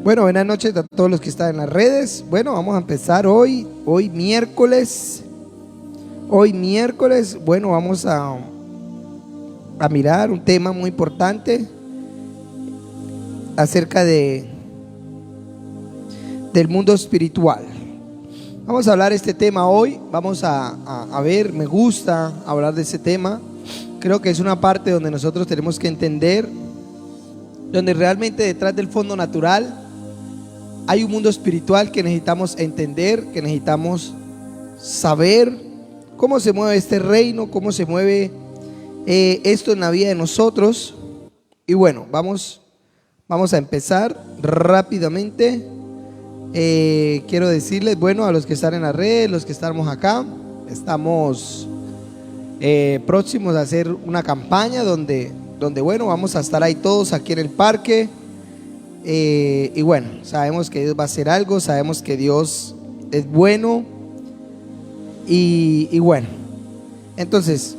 Bueno, buenas noches a todos los que están en las redes. Bueno, vamos a empezar hoy miércoles. Bueno, vamos a mirar un tema muy importante acerca del mundo espiritual. Vamos a hablar este tema hoy. Vamos a ver, me gusta hablar de ese tema. Creo que es una parte donde nosotros tenemos que entender, donde realmente detrás del fondo natural hay un mundo espiritual que necesitamos entender, que necesitamos saber cómo se mueve este reino, cómo se mueve esto en la vida de nosotros. Y bueno, vamos a empezar rápidamente. Quiero decirles, bueno, a los que están en la red, los que estamos acá, estamos próximos a hacer una campaña donde bueno, vamos a estar ahí todos aquí en el parque. Y bueno, sabemos que Dios va a hacer algo, sabemos que Dios es bueno. Y bueno, entonces,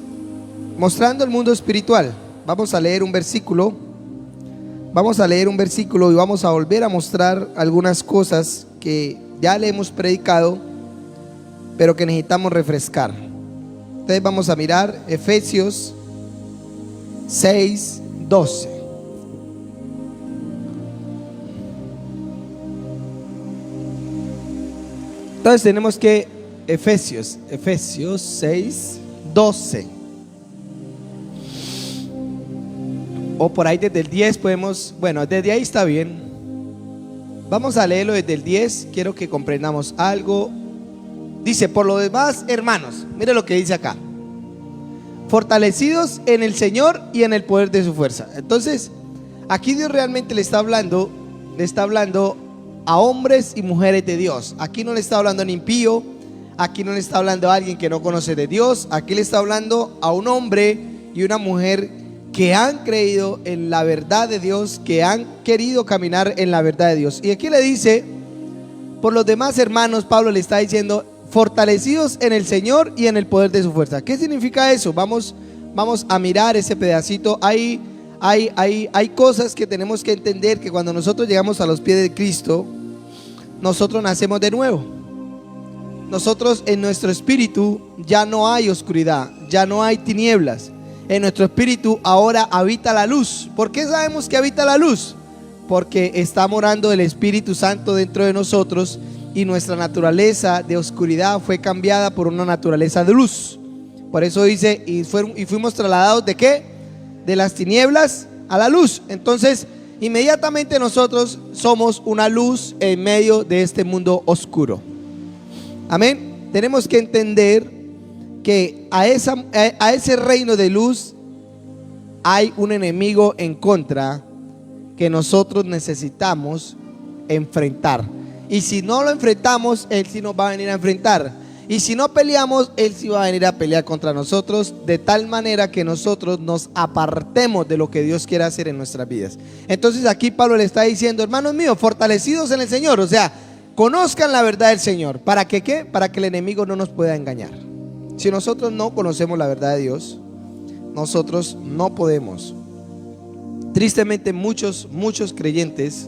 mostrando el mundo espiritual, vamos a leer un versículo y vamos a volver a mostrar algunas cosas que ya le hemos predicado, pero que necesitamos refrescar. Entonces vamos a mirar Efesios 6:12. Entonces tenemos que Efesios 6:12. O por ahí desde el 10 podemos, bueno, desde ahí está bien. Vamos a leerlo desde el 10, quiero que comprendamos algo. Dice, por lo demás, hermanos, mire lo que dice acá: fortalecidos en el Señor y en el poder de su fuerza. Entonces, aquí Dios realmente le está hablando a hombres y mujeres de Dios. Aquí no le está hablando a un impío, aquí no le está hablando a alguien que no conoce de Dios. Aquí le está hablando a un hombre y una mujer que han creído en la verdad de Dios, que han querido caminar en la verdad de Dios. Y aquí le dice, por los demás hermanos, Pablo le está diciendo, fortalecidos en el Señor y en el poder de su fuerza. ¿Qué significa eso? Vamos a mirar ese pedacito. Hay cosas que tenemos que entender, que cuando nosotros llegamos a los pies de Cristo, nosotros nacemos de nuevo. Nosotros, en nuestro espíritu ya no hay oscuridad, ya no hay tinieblas. En nuestro espíritu ahora habita la luz. ¿Por qué sabemos que habita la luz? Porque está morando el Espíritu Santo dentro de nosotros, y nuestra naturaleza de oscuridad fue cambiada por una naturaleza de luz. Por eso dice, y fuimos trasladados ¿de qué? De las tinieblas a la luz. Entonces, inmediatamente nosotros somos una luz en medio de este mundo oscuro. Amén. Tenemos que entender que a ese reino de luz hay un enemigo en contra que nosotros necesitamos enfrentar. Y si no lo enfrentamos, Él sí nos va a venir a enfrentar. Y si no peleamos, Él sí va a venir a pelear contra nosotros, de tal manera que nosotros nos apartemos de lo que Dios quiere hacer en nuestras vidas. Entonces aquí Pablo le está diciendo, hermanos míos, fortalecidos en el Señor. O sea, conozcan la verdad del Señor. ¿Para que qué? Para que el enemigo no nos pueda engañar. Si nosotros no conocemos la verdad de Dios, nosotros no podemos. Tristemente muchos creyentes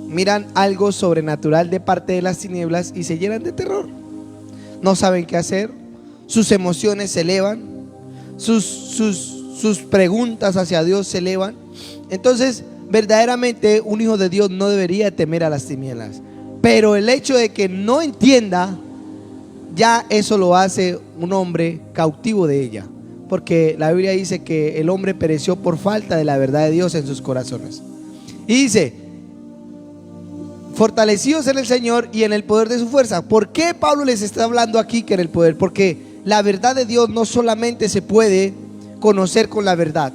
miran algo sobrenatural de parte de las tinieblas y se llenan de terror. No saben qué hacer, sus emociones se elevan, sus preguntas hacia Dios se elevan. Entonces, verdaderamente un hijo de Dios no debería temer a las tinieblas. Pero el hecho de que no entienda, ya eso lo hace un hombre cautivo de ella. Porque la Biblia dice que el hombre pereció por falta de la verdad de Dios en sus corazones. Y dice, fortalecidos en el Señor y en el poder de su fuerza. ¿Por qué Pablo les está hablando aquí que en el poder? Porque la verdad de Dios no solamente se puede conocer con la verdad,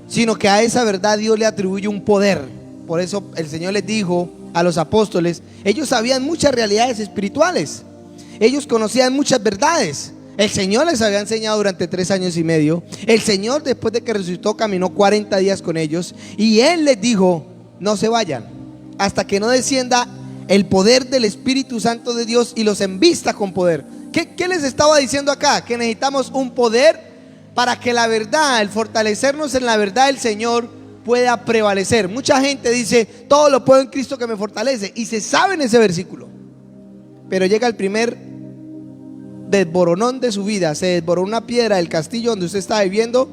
sino que a esa verdad Dios le atribuye un poder. Por eso el Señor les dijo a los apóstoles, ellos sabían muchas realidades espirituales, ellos conocían muchas verdades. El Señor les había enseñado durante 3 años y medio. El Señor, después de que resucitó, caminó 40 días con ellos, y Él les dijo, no se vayan hasta que no descienda el poder del Espíritu Santo de Dios y los envista con poder. ¿Qué les estaba diciendo acá? Que necesitamos un poder para que la verdad, el fortalecernos en la verdad del Señor, pueda prevalecer. Mucha gente dice, todo lo puedo en Cristo que me fortalece, y se sabe en ese versículo, pero llega el primer desboronón de su vida, se desboronó una piedra del castillo donde usted está viviendo,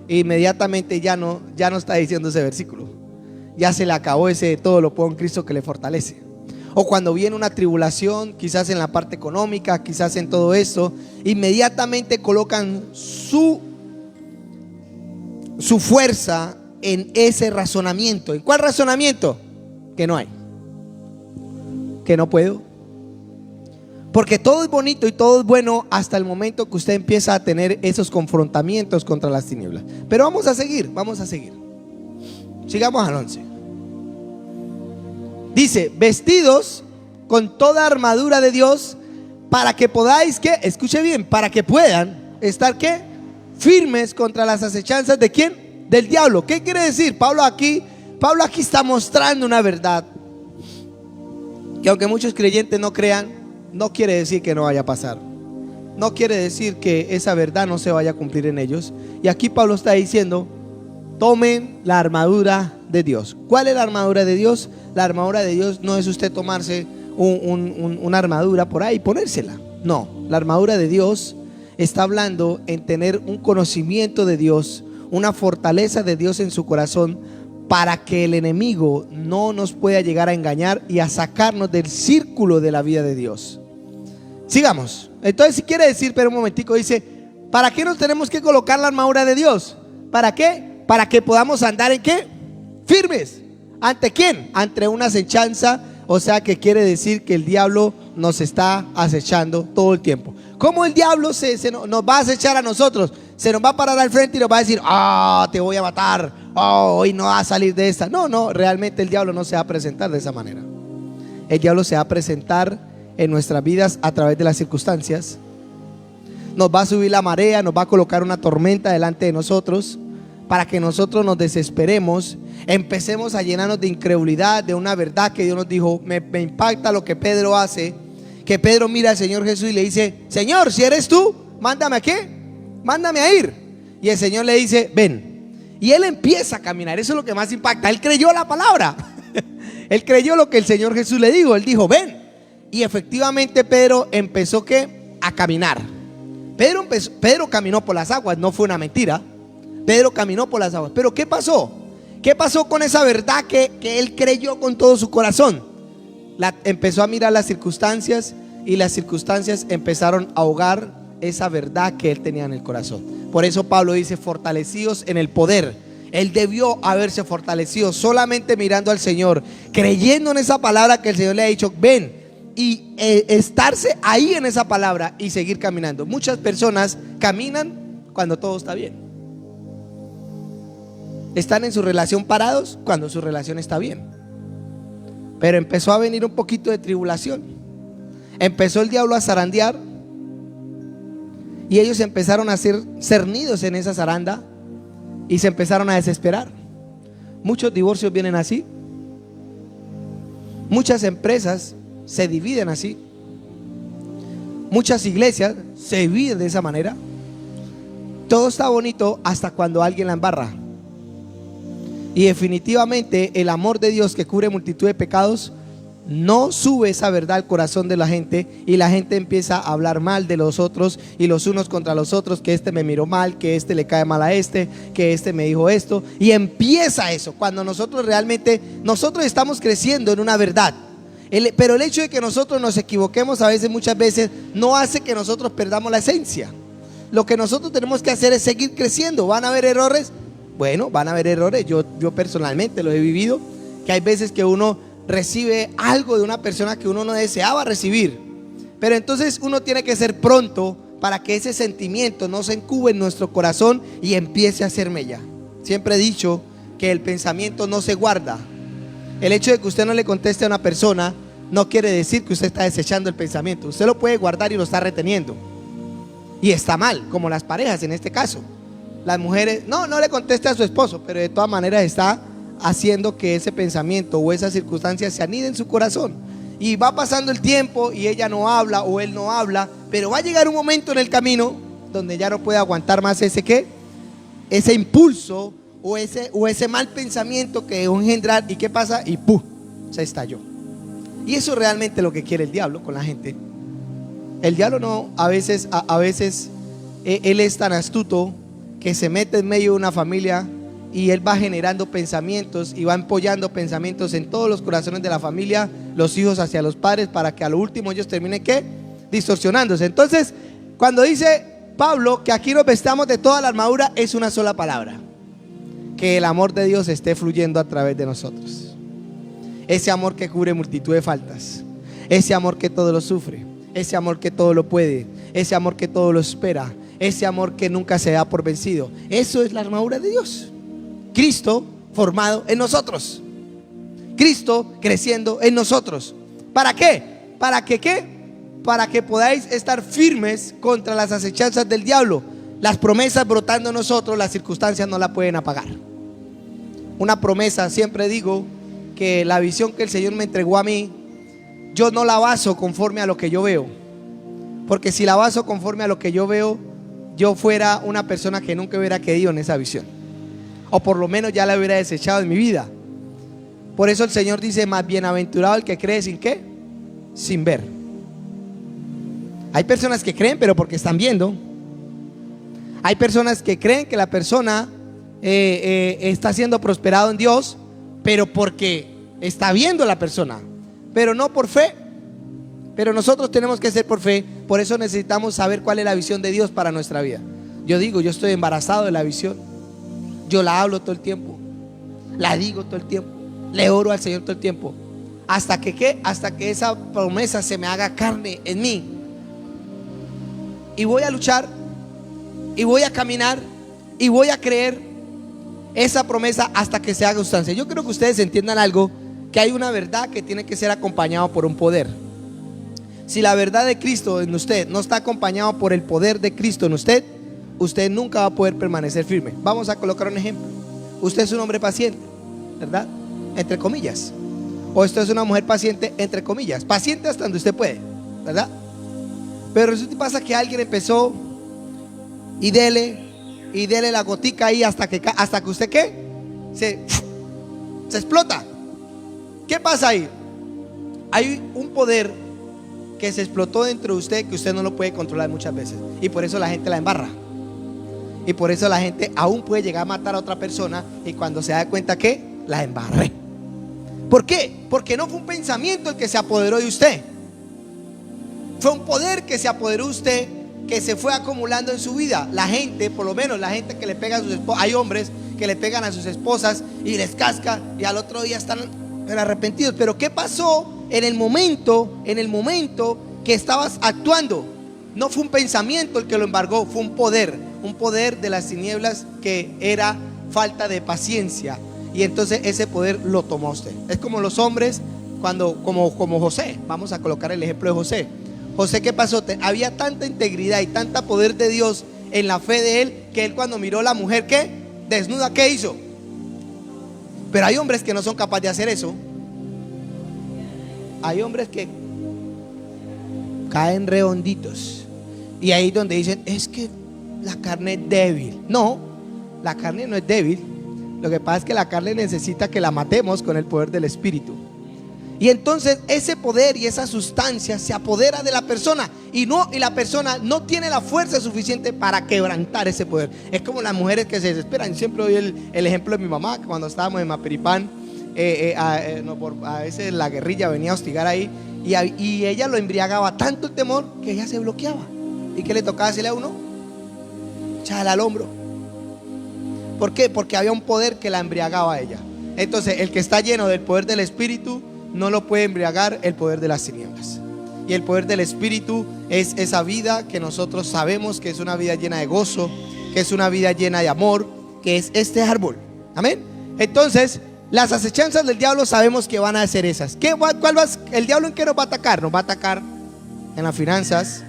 e inmediatamente ya no está diciendo ese versículo, ya se le acabó ese todo lo puedo en Cristo que le fortalece. O cuando viene una tribulación, quizás en la parte económica, quizás en todo esto, inmediatamente colocan su fuerza en ese razonamiento. ¿En cuál razonamiento? Que no hay, que no puedo. Porque todo es bonito y todo es bueno hasta el momento que usted empieza a tener esos confrontamientos contra las tinieblas. Pero vamos a seguir. Sigamos al 11. Dice, vestidos con toda armadura de Dios, para que podáis, ¿qué? Escuche bien, para que puedan estar, ¿qué? Firmes contra las acechanzas ¿de quién? Del diablo. ¿Qué quiere decir? Pablo aquí está mostrando una verdad que, aunque muchos creyentes no crean, no quiere decir que no vaya a pasar. No quiere decir que esa verdad no se vaya a cumplir en ellos. Y aquí Pablo está diciendo, tomen la armadura de Dios. ¿Cuál es la armadura de Dios? La armadura de Dios no es usted tomarse una armadura por ahí y ponérsela. No, la armadura de Dios está hablando en tener un conocimiento de Dios, una fortaleza de Dios en su corazón, para que el enemigo no nos pueda llegar a engañar y a sacarnos del círculo de la vida de Dios. Sigamos. Entonces, si quiere decir, pero un momentico, dice, ¿para qué nos tenemos que colocar la armadura de Dios? ¿Para qué? Para que podamos andar en ¿qué? Firmes. ¿Ante quién? Ante una acechanza. O sea, que quiere decir que el diablo nos está acechando todo el tiempo. ¿Cómo el diablo nos va a acechar a nosotros? Se nos va a parar al frente y nos va a decir, te voy a matar, hoy no vas a salir de esta. No, realmente el diablo no se va a presentar de esa manera. El diablo se va a presentar en nuestras vidas a través de las circunstancias. Nos va a subir la marea, nos va a colocar una tormenta delante de nosotros, para que nosotros nos desesperemos, empecemos a llenarnos de incredulidad, de una verdad que Dios nos dijo. Me impacta lo que Pedro hace, que Pedro mira al Señor Jesús y le dice, Señor, si eres tú, mándame a ¿qué? Mándame a ir. Y el Señor le dice, ven. Y él empieza a caminar. Eso es lo que más impacta. Él creyó la palabra. Él creyó lo que el Señor Jesús le dijo. Él dijo, ven. Y efectivamente Pedro empezó ¿qué? A caminar. Pedro caminó por las aguas, no fue una mentira. Pedro caminó por las aguas. Pero ¿qué pasó? ¿Qué pasó con esa verdad que él creyó con todo su corazón? Empezó a mirar las circunstancias, y las circunstancias empezaron a ahogar esa verdad que él tenía en el corazón. Por eso Pablo dice, fortalecidos en el poder. Él debió haberse fortalecido solamente mirando al Señor, creyendo en esa palabra que el Señor le ha dicho, ven, y estarse ahí en esa palabra y seguir caminando. Muchas personas caminan cuando todo está bien. Están en su relación parados cuando su relación está bien. Pero empezó a venir un poquito de tribulación. Empezó el diablo a zarandear, y ellos empezaron a ser cernidos en esa zaranda y se empezaron a desesperar. Muchos divorcios vienen así. Muchas empresas se dividen así. Muchas iglesias se dividen de esa manera. Todo está bonito hasta cuando alguien la embarra. Y definitivamente el amor de Dios, que cubre multitud de pecados, no sube esa verdad al corazón de la gente, y la gente empieza a hablar mal de los otros, y los unos contra los otros, que este me miró mal, que este le cae mal a este, que este me dijo esto, y empieza eso cuando nosotros estamos creciendo en una verdad. Pero el hecho de que nosotros nos equivoquemos muchas veces no hace que nosotros perdamos la esencia. Lo que nosotros tenemos que hacer es seguir creciendo. ¿Van a haber errores? Bueno, van a haber errores. Yo personalmente lo he vivido, que hay veces que uno recibe algo de una persona que uno no deseaba recibir, pero entonces uno tiene que ser pronto para que ese sentimiento no se incube en nuestro corazón y empiece a hacer mella. Siempre he dicho que el pensamiento no se guarda. El hecho de que usted no le conteste a una persona no quiere decir que usted está desechando el pensamiento. Usted lo puede guardar y lo está reteniendo, y está mal, como las parejas en este caso. Las mujeres, no le conteste a su esposo, pero de todas maneras está haciendo que ese pensamiento o esa circunstancia se anide en su corazón, y va pasando el tiempo y ella no habla o él no habla, pero va a llegar un momento en el camino donde ya no puede aguantar más ese impulso o ese mal pensamiento que dejó engendrar. ¿Y qué pasa? Y ¡pum!, se estalló. Y eso es realmente lo que quiere el diablo con la gente. El diablo no, a veces él es tan astuto que se mete en medio de una familia y él va generando pensamientos y va empollando pensamientos en todos los corazones de la familia, los hijos hacia los padres, para que a lo último ellos terminen ¿qué? Distorsionándose. Entonces, cuando dice Pablo que aquí nos vestamos de toda la armadura, es una sola palabra: que el amor de Dios esté fluyendo a través de nosotros. Ese amor que cubre multitud de faltas, ese amor que todo lo sufre, ese amor que todo lo puede, ese amor que todo lo espera, ese amor que nunca se da por vencido. Eso es la armadura de Dios. Cristo formado en nosotros, Cristo creciendo en nosotros. ¿Para qué? ¿Para que qué? Para que podáis estar firmes contra las acechanzas del diablo. Las promesas brotando en nosotros, las circunstancias no la pueden apagar. Una promesa, siempre digo que la visión que el Señor me entregó a mí, yo no la baso conforme a lo que yo veo, porque si la baso conforme a lo que yo veo, yo fuera una persona que nunca hubiera creído en esa visión, o por lo menos ya la hubiera desechado en mi vida. Por eso el Señor dice: más bienaventurado el que cree sin ¿qué? Sin ver. Hay personas que creen pero porque están viendo. Hay personas que creen que la persona está siendo prosperado en Dios, pero porque está viendo la persona, pero no por fe. Pero nosotros tenemos que ser por fe. Por eso necesitamos saber cuál es la visión de Dios para nuestra vida. Yo digo, yo estoy embarazado de la visión. Yo la hablo todo el tiempo, la digo todo el tiempo, le oro al Señor todo el tiempo, hasta que ¿qué? Hasta que esa promesa se me haga carne en mí. Y voy a luchar, y voy a caminar, y voy a creer esa promesa hasta que se haga sustancia. Yo creo que ustedes entiendan algo, que hay una verdad que tiene que ser acompañado por un poder. Si la verdad de Cristo en usted no está acompañado por el poder de Cristo en usted, usted nunca va a poder permanecer firme. Vamos a colocar un ejemplo. Usted es un hombre paciente, ¿verdad? Entre comillas. O usted es una mujer paciente, entre comillas. Paciente hasta donde usted puede, ¿verdad? Pero resulta y pasa que alguien empezó y dele la gotica ahí hasta que usted ¿qué? Se explota. ¿Qué pasa ahí? Hay un poder que se explotó dentro de usted que usted no lo puede controlar muchas veces, y por eso la gente la embarra, y por eso la gente aún puede llegar a matar a otra persona, y cuando se da cuenta que la embarré. ¿Por qué? Porque no fue un pensamiento el que se apoderó de usted, fue un poder que se apoderó de usted, que se fue acumulando en su vida. La gente, por lo menos la gente que le pega a sus esposas, hay hombres que le pegan a sus esposas y les casca, y al otro día están arrepentidos. Pero ¿qué pasó en el momento que estabas actuando? No fue un pensamiento el que lo embargó, fue un poder de las tinieblas, que era falta de paciencia, y entonces ese poder lo tomó usted. Es como los hombres como José. Vamos a colocar el ejemplo de José. José, ¿qué pasó? Había tanta integridad y tanta poder de Dios en la fe de él, que él, cuando miró a la mujer ¿qué? Desnuda, ¿qué hizo? Pero hay hombres que no son capaces de hacer eso. Hay hombres que caen redonditos, y ahí donde dicen: es que la carne es débil. No, la carne no es débil. Lo que pasa es que la carne necesita que la matemos con el poder del Espíritu. Y entonces ese poder y esa sustancia se apodera de la persona, y la persona no tiene la fuerza suficiente para quebrantar ese poder. Es como las mujeres que se desesperan. Siempre doy el ejemplo de mi mamá, que cuando estábamos en Maperipán, a veces la guerrilla venía a hostigar ahí, y ella lo embriagaba tanto el temor que ella se bloqueaba. ¿Y qué le tocaba decirle a uno? Echarla al hombro. ¿Por qué? Porque había un poder que la embriagaba a ella. Entonces el que está lleno del poder del Espíritu no lo puede embriagar el poder de las tinieblas. Y el poder del Espíritu es esa vida que nosotros sabemos que es una vida llena de gozo, que es una vida llena de amor, que es este árbol. Amén. Entonces, las acechanzas del diablo sabemos que van a ser esas. ¿El diablo en qué nos va a atacar? Nos va a atacar en las finanzas,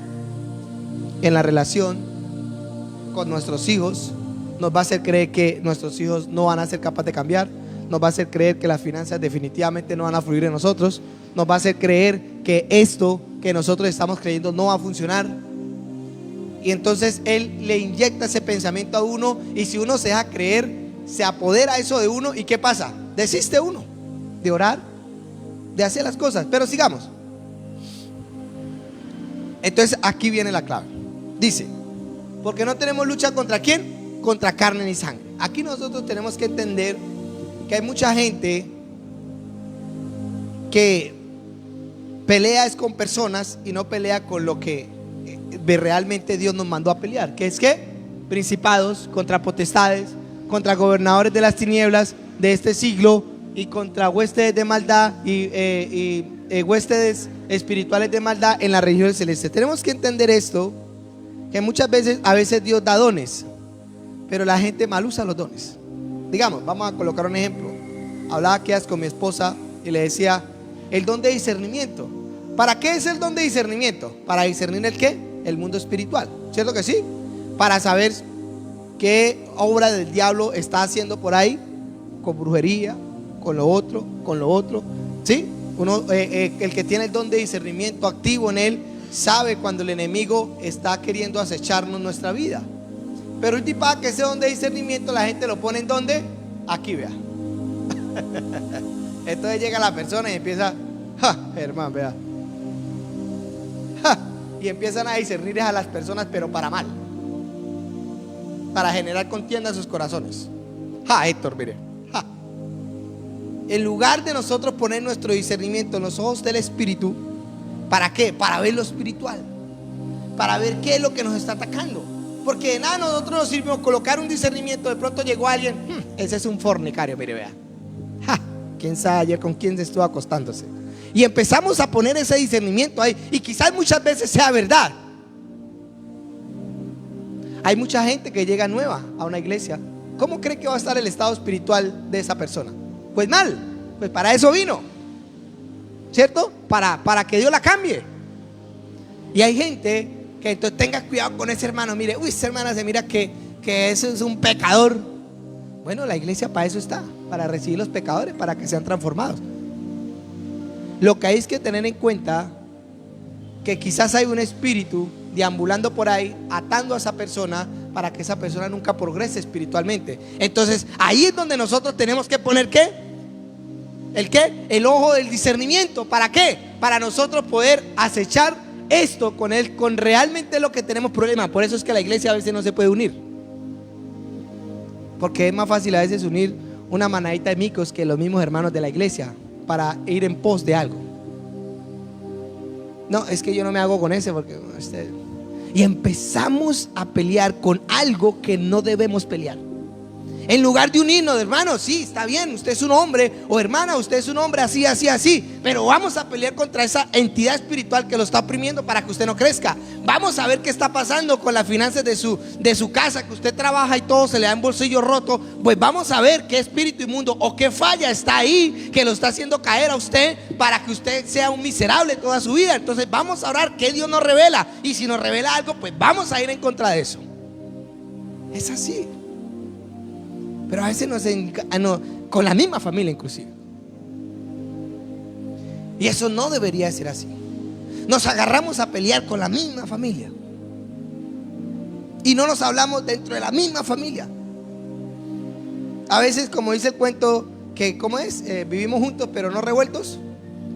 en la relación con nuestros hijos. Nos va a hacer creer que nuestros hijos no van a ser capaces de cambiar. Nos va a hacer creer que las finanzas definitivamente no van a fluir en nosotros. Nos va a hacer creer que esto que nosotros estamos creyendo no va a funcionar. Y entonces él le inyecta ese pensamiento a uno, y si uno se deja creer, se apodera eso de uno. ¿Y qué pasa? Desiste uno de orar, de hacer las cosas. Pero sigamos. Entonces aquí viene la clave. Dice, porque no tenemos lucha contra ¿quién? Contra carne ni sangre. Aquí nosotros tenemos que entender que hay mucha gente que pelea es con personas y no pelea con lo que realmente Dios nos mandó a pelear, que es que principados, contra potestades, contra gobernadores de las tinieblas de este siglo y contra huestes de maldad y huestes espirituales de maldad en la región celeste. Tenemos que entender esto, que muchas veces, a veces Dios da dones, pero la gente mal usa los dones. Digamos, vamos a colocar un ejemplo. Hablaba que con mi esposa y le decía, el don de discernimiento. ¿Para qué es el don de discernimiento? Para discernir el ¿qué? El mundo espiritual, ¿cierto que sí? Para saber qué obra del diablo está haciendo por ahí, con brujería, con lo otro, ¿sí? Uno, el que tiene el don de discernimiento activo en él, sabe cuando el enemigo está queriendo acecharnos nuestra vida. Pero el tipo que ese don de discernimiento la gente lo pone en donde, aquí vea. Entonces llega la persona y empieza, hermano, vea. Y empiezan a discernir a las personas, pero para mal, para generar contienda en sus corazones. Héctor, mire. En lugar de nosotros poner nuestro discernimiento en los ojos del Espíritu, ¿para qué? Para ver lo espiritual, para ver qué es lo que nos está atacando. Porque de nada nosotros nos sirve colocar un discernimiento. De pronto llegó alguien, ese es un fornicario, mire, vea. ¿Quién sabe ayer con quién se estuvo acostándose? Y empezamos a poner ese discernimiento ahí. Y quizás muchas veces sea verdad. Hay mucha gente que llega nueva a una iglesia. ¿Cómo cree que va a estar el estado espiritual de esa persona? Pues mal, pues para eso vino, ¿cierto? Para que Dios la cambie. Y hay gente que entonces tenga cuidado con ese hermano. Mire, esa hermana se mira que eso es un pecador. Bueno, la iglesia para eso está, para recibir los pecadores, para que sean transformados. Lo que hay es que tener en cuenta que quizás hay un espíritu deambulando por ahí, atando a esa persona, para que esa persona nunca progrese espiritualmente. Entonces ahí es donde nosotros tenemos que poner ¿qué? ¿El qué? El ojo del discernimiento. ¿Para qué? Para nosotros poder acechar esto con él, con realmente lo que tenemos problema. Por eso es que la iglesia a veces no se puede unir, porque es más fácil a veces unir una manadita de micos que los mismos hermanos de la iglesia para ir en pos de algo. No, es que yo no me hago con ese porque y empezamos a pelear con algo que no debemos pelear. En lugar de unirnos, hermano, sí, está bien, usted es un hombre, o hermana, usted es un hombre así, así, así, pero vamos a pelear contra esa entidad espiritual que lo está oprimiendo para que usted no crezca. Vamos a ver qué está pasando con las finanzas de su casa, que usted trabaja y todo se le da en bolsillo roto. Pues vamos a ver qué espíritu inmundo o qué falla está ahí que lo está haciendo caer a usted para que usted sea un miserable toda su vida. Entonces vamos a orar que Dios nos revela, y si nos revela algo, pues vamos a ir en contra de eso. Es así. Pero a veces con la misma familia inclusive. Y eso no debería ser así. Nos agarramos a pelear con la misma familia y no nos hablamos dentro de la misma familia. A veces, como dice el cuento, que ¿cómo es? Vivimos juntos pero no revueltos.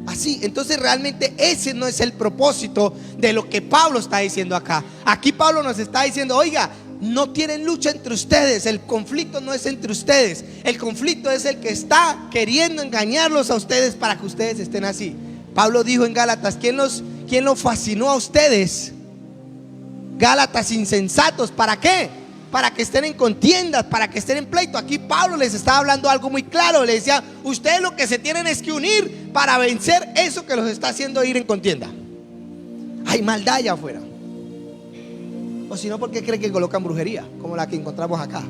Así, entonces realmente ese no es el propósito de lo que Pablo está diciendo acá. Aquí Pablo nos está diciendo, oiga, no tienen lucha entre ustedes. El conflicto no es entre ustedes. El conflicto es el que está queriendo engañarlos a ustedes para que ustedes estén así. Pablo dijo en Gálatas, ¿quién los fascinó a ustedes? Gálatas insensatos. ¿Para qué? Para que estén en contiendas, para que estén en pleito. Aquí Pablo les estaba hablando algo muy claro. Le decía, ustedes lo que se tienen es que unir para vencer eso que los está haciendo ir en contienda. Hay maldad allá afuera. O si no, ¿por qué cree que colocan brujería como la que encontramos acá?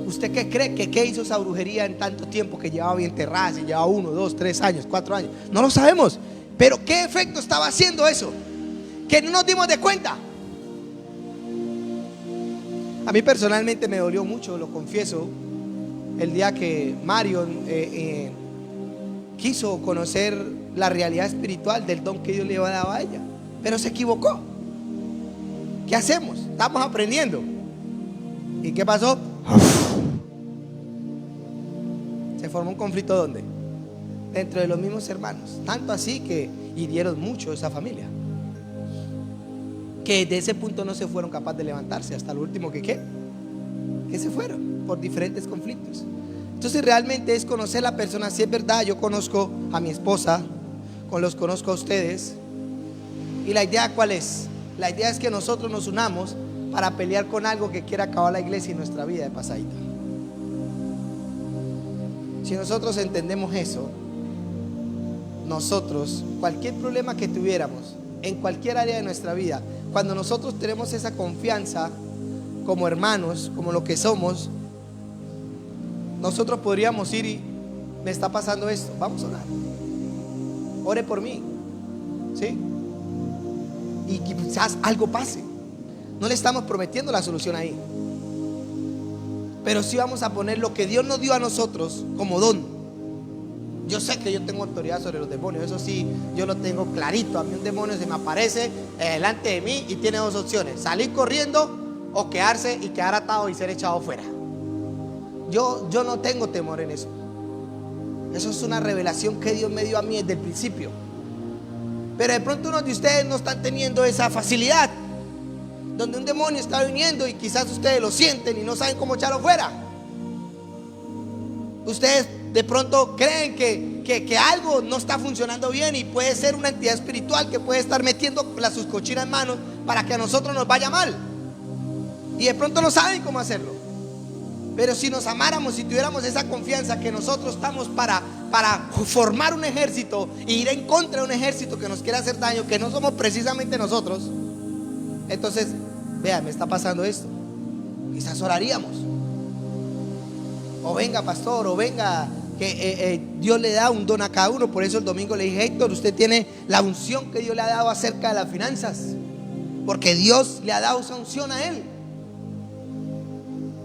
¿Usted qué cree qué hizo esa brujería en tanto tiempo que llevaba bien enterrada? Si llevaba 1, 2, 3 años, 4 años, no lo sabemos. Pero ¿qué efecto estaba haciendo eso? Que no nos dimos de cuenta. A mí personalmente me dolió mucho, lo confieso, el día que Marion quiso conocer la realidad espiritual del don que Dios le había dado a ella, pero se equivocó. ¿Qué hacemos? Estamos aprendiendo. ¿Y qué pasó? formó un conflicto ¿dónde? Dentro de los mismos hermanos. Tanto así que hirieron mucho esa familia, que de ese punto no se fueron capaces de levantarse hasta lo último que se fueron por diferentes conflictos. Entonces realmente es conocer a la persona. Si es verdad, yo conozco a mi esposa, los conozco a ustedes, y la idea ¿cuál es? La idea es que nosotros nos unamos para pelear con algo que quiera acabar la iglesia y nuestra vida de pasadita. Si nosotros entendemos eso, nosotros, cualquier problema que tuviéramos en cualquier área de nuestra vida, cuando nosotros tenemos esa confianza como hermanos, como lo que somos, nosotros podríamos ir y me está pasando esto, vamos a orar, ore por mí, ¿sí? Y quizás algo pase. No le estamos prometiendo la solución ahí, pero sí vamos a poner lo que Dios nos dio a nosotros como don. Yo sé que yo tengo autoridad sobre los demonios, eso sí, yo lo tengo clarito. A mí un demonio se me aparece delante de mí y tiene dos opciones: salir corriendo o quedarse y quedar atado y ser echado fuera. Yo no tengo temor en eso. Eso es una revelación que Dios me dio a mí desde el principio. Pero de pronto unos de ustedes no están teniendo esa facilidad, donde un demonio está viniendo y quizás ustedes lo sienten y no saben cómo echarlo fuera. Ustedes de pronto creen que algo no está funcionando bien, y puede ser una entidad espiritual que puede estar metiendo sus cochinas en manos para que a nosotros nos vaya mal, y de pronto no saben cómo hacerlo. Pero si nos amáramos, si tuviéramos esa confianza que nosotros estamos para formar un ejército e ir en contra de un ejército que nos quiere hacer daño, que no somos precisamente nosotros, entonces, vea, me está pasando esto, quizás oraríamos. O venga, pastor, o venga, que Dios le da un don a cada uno. Por eso el domingo le dije: Héctor, usted tiene la unción que Dios le ha dado acerca de las finanzas, porque Dios le ha dado esa unción a él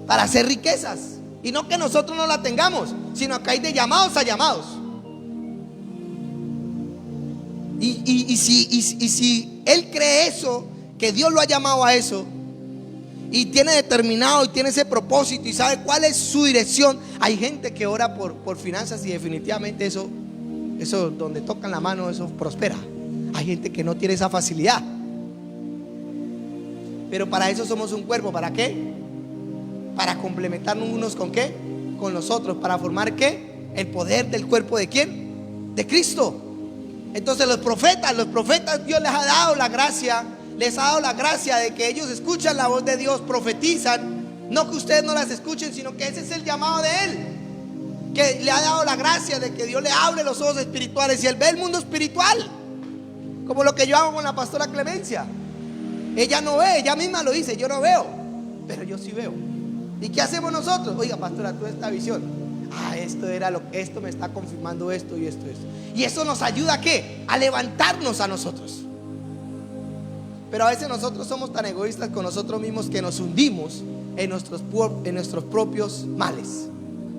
para hacer riquezas. Y no que nosotros no la tengamos, sino que hay de llamados a llamados. Y si él cree eso, que Dios lo ha llamado a eso, y tiene determinado y tiene ese propósito y sabe cuál es su dirección. Hay gente que ora por finanzas y definitivamente eso donde tocan la mano, eso prospera. Hay gente que no tiene esa facilidad, pero para eso somos un cuerpo. ¿Para qué? Para complementarnos unos con ¿qué? Con los otros, para formar ¿qué? El poder del cuerpo ¿de quién? De Cristo. Entonces los profetas Dios les ha dado la gracia. Les ha dado la gracia de que ellos escuchan la voz de Dios, profetizan. No que ustedes no las escuchen, sino que ese es el llamado de Él, que le ha dado la gracia de que Dios le abre los ojos espirituales y Él ve el mundo espiritual, como lo que yo hago con la pastora Clemencia. Ella no ve, ella misma lo dice: yo no veo, pero yo sí veo. ¿Y qué hacemos nosotros? Oiga, pastora, tú esta visión, esto me está confirmando esto y esto. Y eso nos ayuda ¿a qué? A levantarnos a nosotros. Pero a veces nosotros somos tan egoístas con nosotros mismos que nos hundimos en nuestros propios males,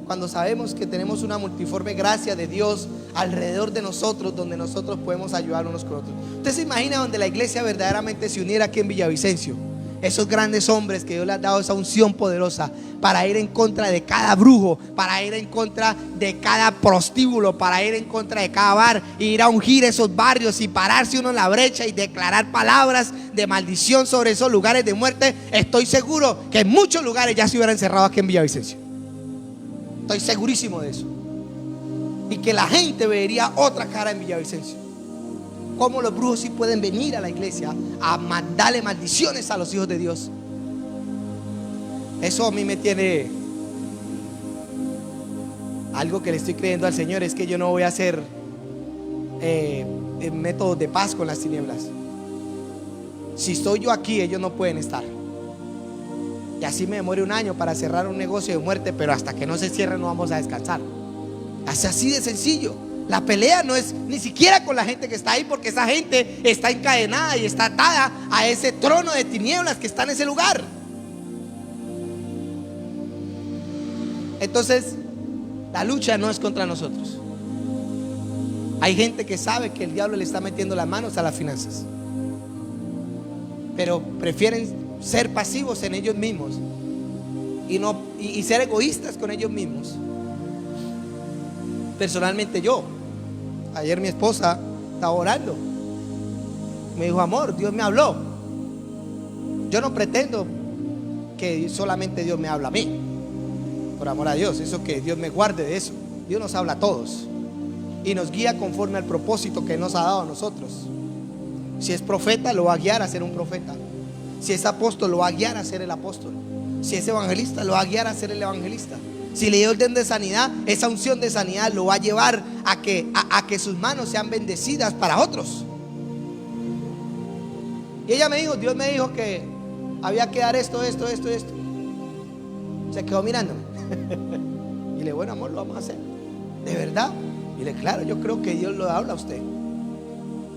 cuando sabemos que tenemos una multiforme gracia de Dios alrededor de nosotros, donde nosotros podemos ayudar unos con otros. Usted se imagina donde la iglesia verdaderamente se uniera aquí en Villavicencio. Esos grandes hombres que Dios les ha dado esa unción poderosa para ir en contra de cada brujo, para ir en contra de cada prostíbulo, para ir en contra de cada bar, e ir a ungir esos barrios y pararse uno en la brecha y declarar palabras de maldición sobre esos lugares de muerte. Estoy seguro que en muchos lugares ya se hubieran cerrado aquí en Villavicencio. Estoy segurísimo de eso. Y que la gente vería otra cara en Villavicencio. Cómo los brujos sí pueden venir a la iglesia a darle maldiciones a los hijos de Dios. Eso a mí me tiene algo que le estoy creyendo al Señor: es que yo no voy a hacer métodos de paz con las tinieblas. Si estoy yo aquí, ellos no pueden estar. Y así me demore un año para cerrar un negocio de muerte, pero hasta que no se cierre no vamos a descansar. Es así de sencillo. La pelea no es ni siquiera con la gente que está ahí, porque esa gente está encadenada y está atada a ese trono de tinieblas que está en ese lugar. Entonces, la lucha no es contra nosotros. Hay gente que sabe que el diablo le está metiendo las manos a las finanzas, pero prefieren ser pasivos en ellos mismos y ser egoístas con ellos mismos, Personalmente yo, ayer mi esposa estaba orando, me dijo: amor, Dios me habló. Yo no pretendo que solamente Dios me habla a mí, por amor a Dios, eso que Dios me guarde de eso. Dios nos habla a todos y nos guía conforme al propósito que Él nos ha dado a nosotros. Si es profeta, lo va a guiar a ser un profeta. Si es apóstol, lo va a guiar a ser el apóstol. Si es evangelista, lo va a guiar a ser el evangelista. Si le dio orden de sanidad, esa unción de sanidad lo va a llevar a que sus manos sean bendecidas para otros. Y ella me dijo, Dios me dijo que había que dar esto. Se quedó mirándome. Y le dije: bueno, amor, lo vamos a hacer. ¿De verdad? Y le dije: claro, yo creo que Dios lo habla a usted,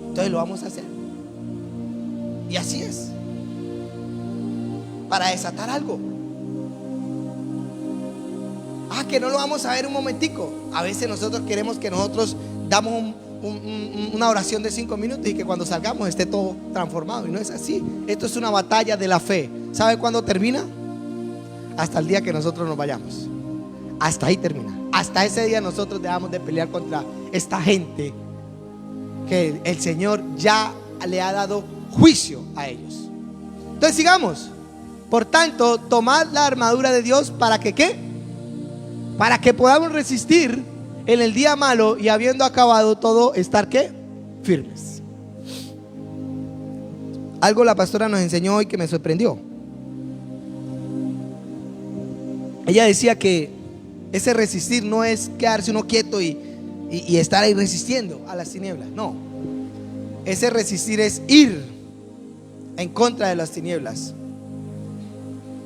entonces lo vamos a hacer. Y así es, para desatar algo. Que no lo vamos a ver un momentico. A veces nosotros queremos que nosotros damos una oración de 5 minutos y que cuando salgamos esté todo transformado. Y no es así. Esto es una batalla de la fe. ¿Sabe cuándo termina? Hasta el día que nosotros nos vayamos. Hasta ahí termina. Hasta ese día nosotros dejamos de pelear contra esta gente que el Señor ya le ha dado juicio a ellos. Entonces sigamos. Por tanto, tomad la armadura de Dios para que ¿qué? Para que podamos resistir en el día malo y habiendo acabado todo, estar ¿qué? Firmes. Algo la pastora nos enseñó hoy que me sorprendió. Ella decía que ese resistir no es quedarse uno quieto y estar ahí resistiendo a las tinieblas. No, ese resistir es ir en contra de las tinieblas.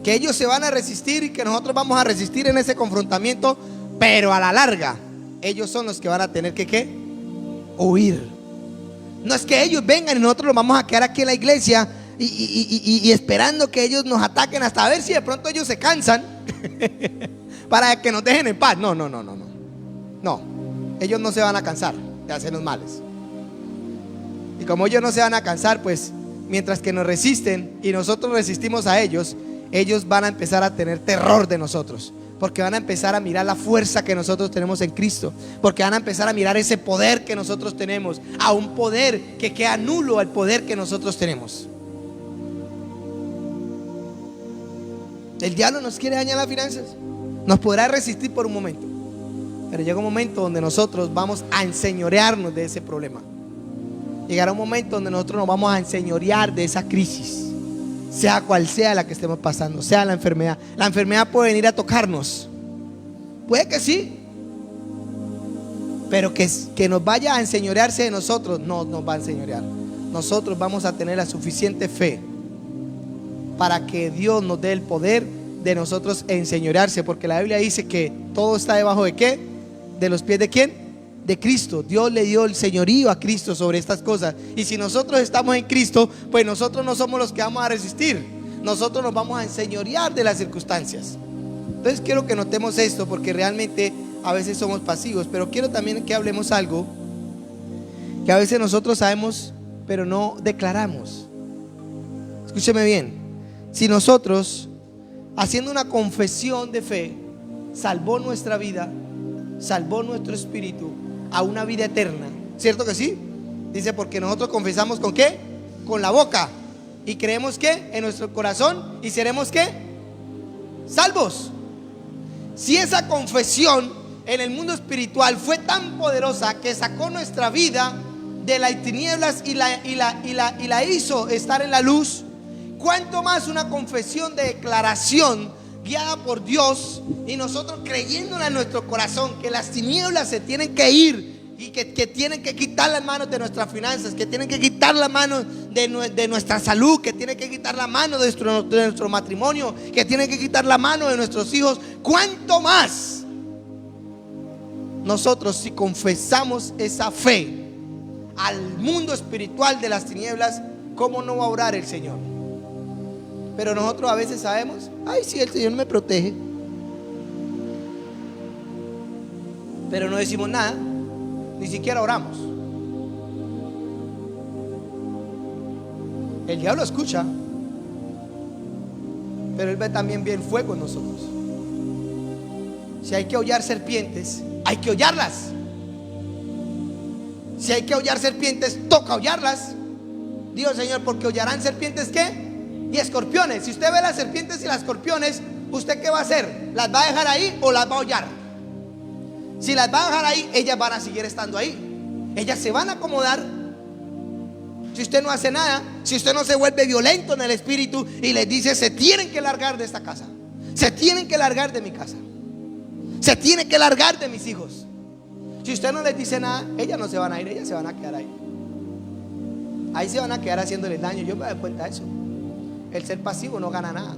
Que ellos se van a resistir y que nosotros vamos a resistir en ese confrontamiento, pero a la larga ellos son los que van a tener que ¿qué? Huir. No es que ellos vengan y nosotros los vamos a quedar aquí en la iglesia y esperando que ellos nos ataquen hasta ver si de pronto ellos se cansan para que nos dejen en paz. No, ellos no se van a cansar de hacernos males. Y como ellos no se van a cansar, pues mientras que nos resisten y nosotros resistimos a ellos, ellos van a empezar a tener terror de nosotros, porque van a empezar a mirar la fuerza que nosotros tenemos en Cristo, porque van a empezar a mirar ese poder que nosotros tenemos, a un poder que queda nulo al poder que nosotros tenemos. El diablo nos quiere dañar las finanzas, nos podrá resistir por un momento, pero llega un momento donde nosotros vamos a enseñorearnos de ese problema. Llegará un momento donde nosotros nos vamos a enseñorear de esa crisis, sea cual sea la que estemos pasando, sea la enfermedad. La enfermedad puede venir a tocarnos, puede que sí, pero que nos vaya a enseñorearse de nosotros, no nos va a enseñorear. Nosotros vamos a tener la suficiente fe para que Dios nos dé el poder de nosotros enseñorearse, porque la Biblia dice que todo está debajo de ¿qué? De los pies de ¿quién? De Cristo. Dios le dio el señorío a Cristo sobre estas cosas. Y si nosotros estamos en Cristo, pues nosotros no somos los que vamos a resistir. Nosotros nos vamos a enseñorear de las circunstancias. Entonces quiero que notemos esto, porque realmente a veces somos pasivos. Pero quiero también que hablemos algo que a veces nosotros sabemos, pero no declaramos. Escúcheme bien. Si nosotros, haciendo una confesión de fe, salvó nuestra vida, salvó nuestro espíritu a una vida eterna, ¿cierto que sí? Dice, porque nosotros confesamos ¿con qué? Con la boca, y creemos que en nuestro corazón, y seremos ¿qué? Salvos. Si esa confesión en el mundo espiritual fue tan poderosa que sacó nuestra vida de las tinieblas y la hizo estar en la luz, ¿cuánto más una confesión de declaración guiada por Dios y nosotros creyéndola en nuestro corazón, que las tinieblas se tienen que ir y que tienen que quitar las manos de nuestras finanzas, que tienen que quitar la mano de nuestra salud, que tienen que quitar la mano de nuestro matrimonio, que tienen que quitar la mano de nuestros hijos? ¿Cuánto más nosotros, si confesamos esa fe al mundo espiritual de las tinieblas, cómo no va a orar el Señor? Pero nosotros a veces sabemos, ay, sí, el Señor me protege, pero no decimos nada, ni siquiera oramos. El diablo escucha, pero él ve también bien fuego en nosotros. Si hay que hollar serpientes, hay que hollarlas. Si hay que hollar serpientes, toca hollarlas. Dios, Señor, porque hollarán serpientes, ¿qué? Y escorpiones. Si usted ve las serpientes y las escorpiones, ¿usted qué va a hacer? ¿Las va a dejar ahí o las va a hollar? Si las va a dejar ahí, ellas van a seguir estando ahí. Ellas se van a acomodar. Si usted no hace nada, si usted no se vuelve violento en el espíritu y les dice: se tienen que largar de esta casa, se tienen que largar de mi casa, se tienen que largar de mis hijos. Si usted no les dice nada, ellas no se van a ir, ellas se van a quedar ahí. Ahí se van a quedar haciéndoles daño. Yo me doy cuenta de eso. El ser pasivo no gana nada.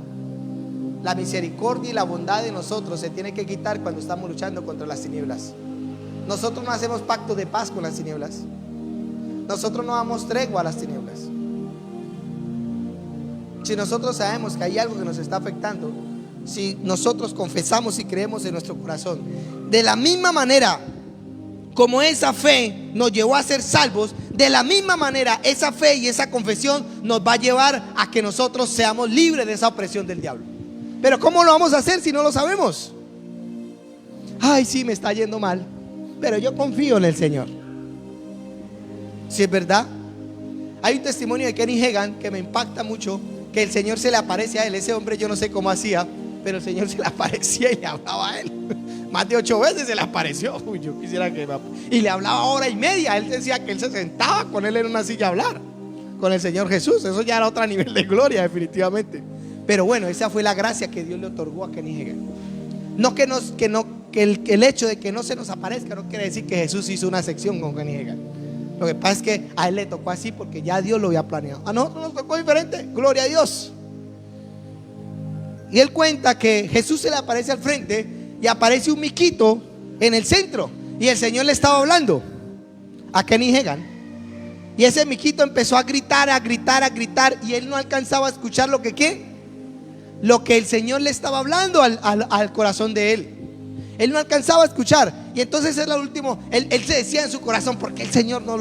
La misericordia y la bondad de nosotros se tiene que quitar cuando estamos luchando contra las tinieblas. Nosotros no hacemos pacto de paz con las tinieblas. Nosotros no damos tregua a las tinieblas. Si nosotros sabemos que hay algo que nos está afectando, si nosotros confesamos y creemos en nuestro corazón, de la misma manera como esa fe nos llevó a ser salvos, de la misma manera esa fe y esa confesión nos va a llevar a que nosotros seamos libres de esa opresión del diablo. Pero ¿cómo lo vamos a hacer si no lo sabemos? Ay, sí, me está yendo mal, pero yo confío en el Señor. Si es verdad. Hay un testimonio de Kenny Hagin que me impacta mucho, que el Señor se le aparece a él. Ese hombre yo no sé cómo hacía, pero el Señor se le aparecía y le hablaba a él. Más de 8 veces se le apareció. Uy, yo quisiera que y le hablaba hora y media. Él decía que él se sentaba con él en una silla a hablar con el Señor Jesús. Eso ya era otro nivel de gloria, definitivamente. Pero bueno, esa fue la gracia que Dios le otorgó a Kenny Hagin. No que el hecho de que no se nos aparezca no quiere decir que Jesús hizo una sección con Kenny Hagin. Lo que pasa es que a él le tocó así porque ya Dios lo había planeado. A nosotros nos tocó diferente, gloria a Dios. Y él cuenta que Jesús se le aparece al frente y aparece un miquito en el centro, y el Señor le estaba hablando a Kenny Hagin. Y ese miquito empezó a gritar, a gritar, a gritar, y él no alcanzaba a escuchar lo que el Señor le estaba hablando al corazón de él. Él no alcanzaba a escuchar. Y entonces era el último. Él se decía en su corazón: porque el Señor no